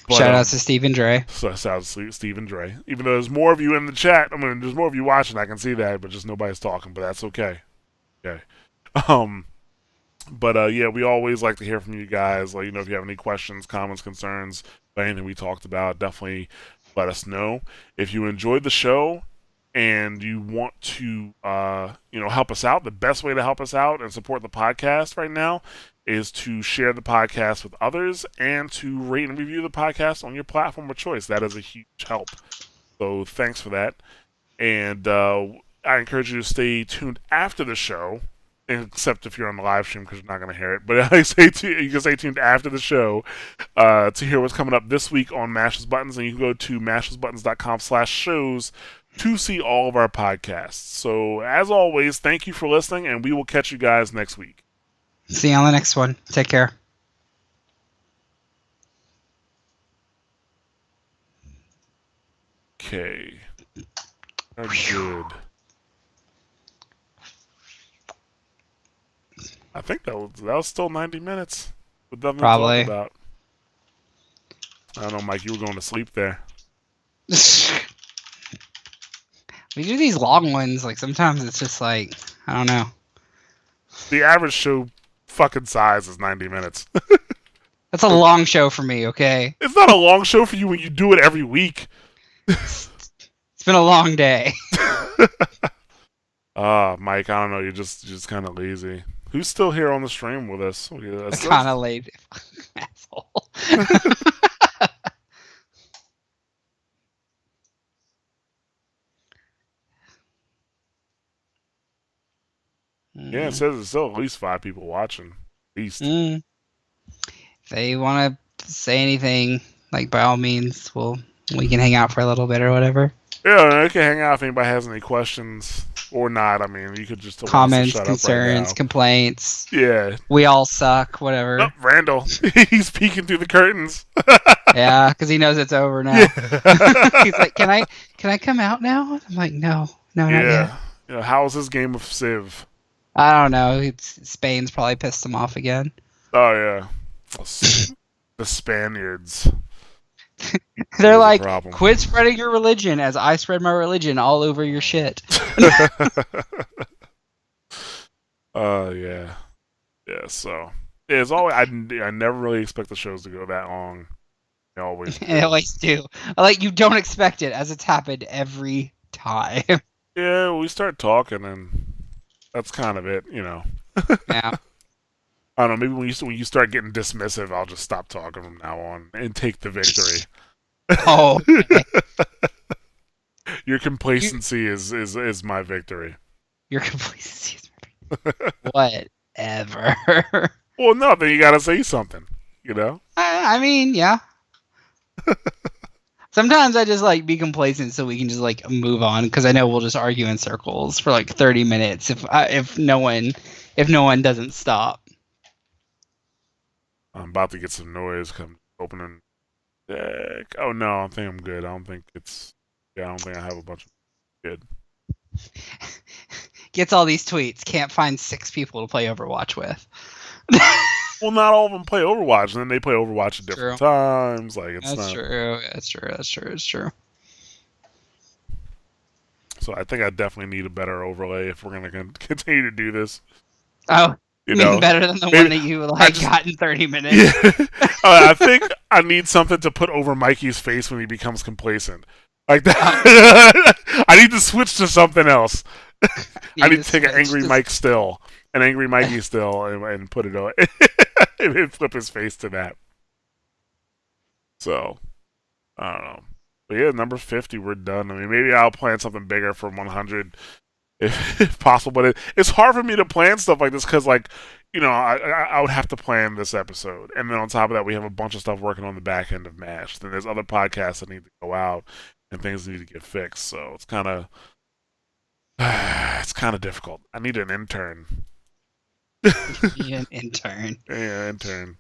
But, shout out to Steve and Dre. So shout out to Steve and Dre. Even though there's more of you in the chat, I mean, there's more of you watching. I can see that, but just nobody's talking. But that's okay. Okay. But yeah, we always like to hear from you guys. Like, if you have any questions, comments, concerns, anything we talked about, definitely let us know. If you enjoyed the show and you want to, help us out, the best way to help us out and support the podcast right now is to share the podcast with others and to rate and review the podcast on your platform of choice. That is a huge help. So thanks for that. And I encourage you to stay tuned after the show, except if you're on the live stream because you're not going to hear it. But you can stay tuned after the show to hear what's coming up this week on Mashes Buttons. And you can go to mashesbuttons.com/shows to see all of our podcasts. So as always, thank you for listening, and we will catch you guys next week. See you on the next one. Take care. Okay. Good. I think that was still 90 minutes with nothing Probably. to talk about. I don't know, Mike. You were going to sleep there. We do these long ones. Like sometimes it's just like I don't know. The average show fucking size is 90 minutes. That's a long show for me. Okay. It's not a long show for you when you do it every week. It's been a long day. Mike, I don't know. You're just kind of lazy. Who's still here on the stream with us? Kind of late, asshole. Yeah, it says there's still at least 5 people watching. At least. Mm. If they want to say anything, like by all means, we can hang out for a little bit or whatever. Yeah, I can hang out if anybody has any questions or not. I mean, you could just tell us to Comments, shut up right concerns, now. complaints. Yeah. We all suck, Oh, whatever. Randall. He's peeking through the curtains. Yeah, because he knows it's over now. Yeah. He's like, can I come out now? I'm like, no, not yet. Yeah. You know, how's this game of Civ? I don't know. Spain's probably pissed him off again. Oh, yeah. The Spaniards. They're Is a like, problem. quit spreading your religion as I spread my religion all over your shit. Yeah. Yeah, so. Yeah, it's always, I never really expect the shows to go that long. They always do. And they always do. Like, you don't expect it, as it's happened every time. Yeah, we start talking, and that's kind of it, you know. Yeah. I don't know. Maybe when you start getting dismissive, I'll just stop talking from now on and take the victory. Oh, okay. Your complacency is my victory. Your complacency is whatever. Well, no, then you gotta say something. You know. I mean, yeah. Sometimes I just like be complacent so we can just like move on because I know we'll just argue in circles for like 30 minutes if no one doesn't stop. I'm about to get some noise. Come opening deck. Oh no, I think I'm good. I don't think it's. Yeah, I don't think I have a bunch of good. Gets all these tweets. Can't find 6 people to play Overwatch with. Well, not all of them play Overwatch, and then they play Overwatch at different True. times. Like it's That's not. true. That's true. That's true. That's true. So I think I definitely need a better overlay if we're gonna continue to do this. Oh, You you mean know, better than the maybe one that you like just, got in 30 minutes? Yeah, I think I need something to put over Mikey's face when he becomes complacent. Like that. I need to switch to something else. I need to take an angry Mike still, an angry Mikey still, and put it on, and flip his face to that. So I don't know. But yeah, number 50, we're done. I mean, maybe I'll plan something bigger for 100 if possible. But it's hard for me to plan stuff like this because, like, you know, I would have to plan this episode, and then on top of that, we have a bunch of stuff working on the back end of MASH. Then there's other podcasts that need to go out and things need to get fixed. So it's kind of difficult. I need an intern. An intern. Yeah, intern.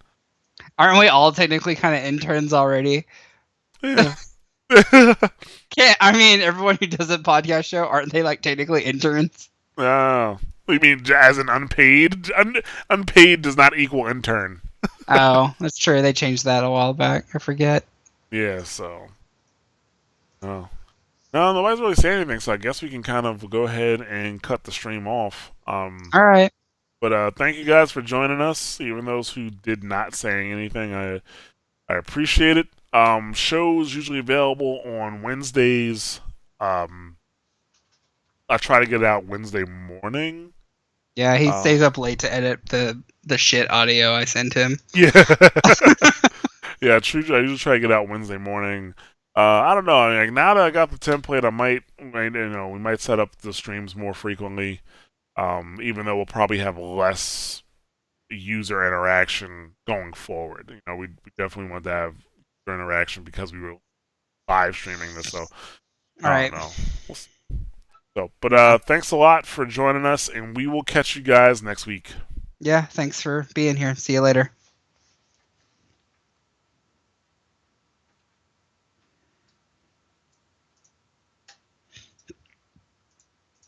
Aren't we all technically kind of interns already? Yeah. Can't I mean everyone who does a podcast show aren't they like technically interns? Oh, you mean as an unpaid? Unpaid does not equal intern. Oh, that's true. They changed that a while back. I forget. Yeah, so. Oh. No, nobody's really saying anything, so I guess we can kind of go ahead and cut the stream off. All right. But thank you guys for joining us. Even those who did not say anything, I appreciate it. Shows usually available on Wednesdays. I try to get it out Wednesday morning. Yeah, he stays up late to edit the shit audio I sent him. Yeah. Yeah, true. I usually try to get out Wednesday morning. I don't know. I mean, like, now that I got the template, we might set up the streams more frequently. Even though we'll probably have less user interaction going forward. You know, we definitely want to have user interaction because we were live streaming this. So I don't know. We'll see. So, but thanks a lot for joining us, and we will catch you guys next week. Yeah, thanks for being here. See you later.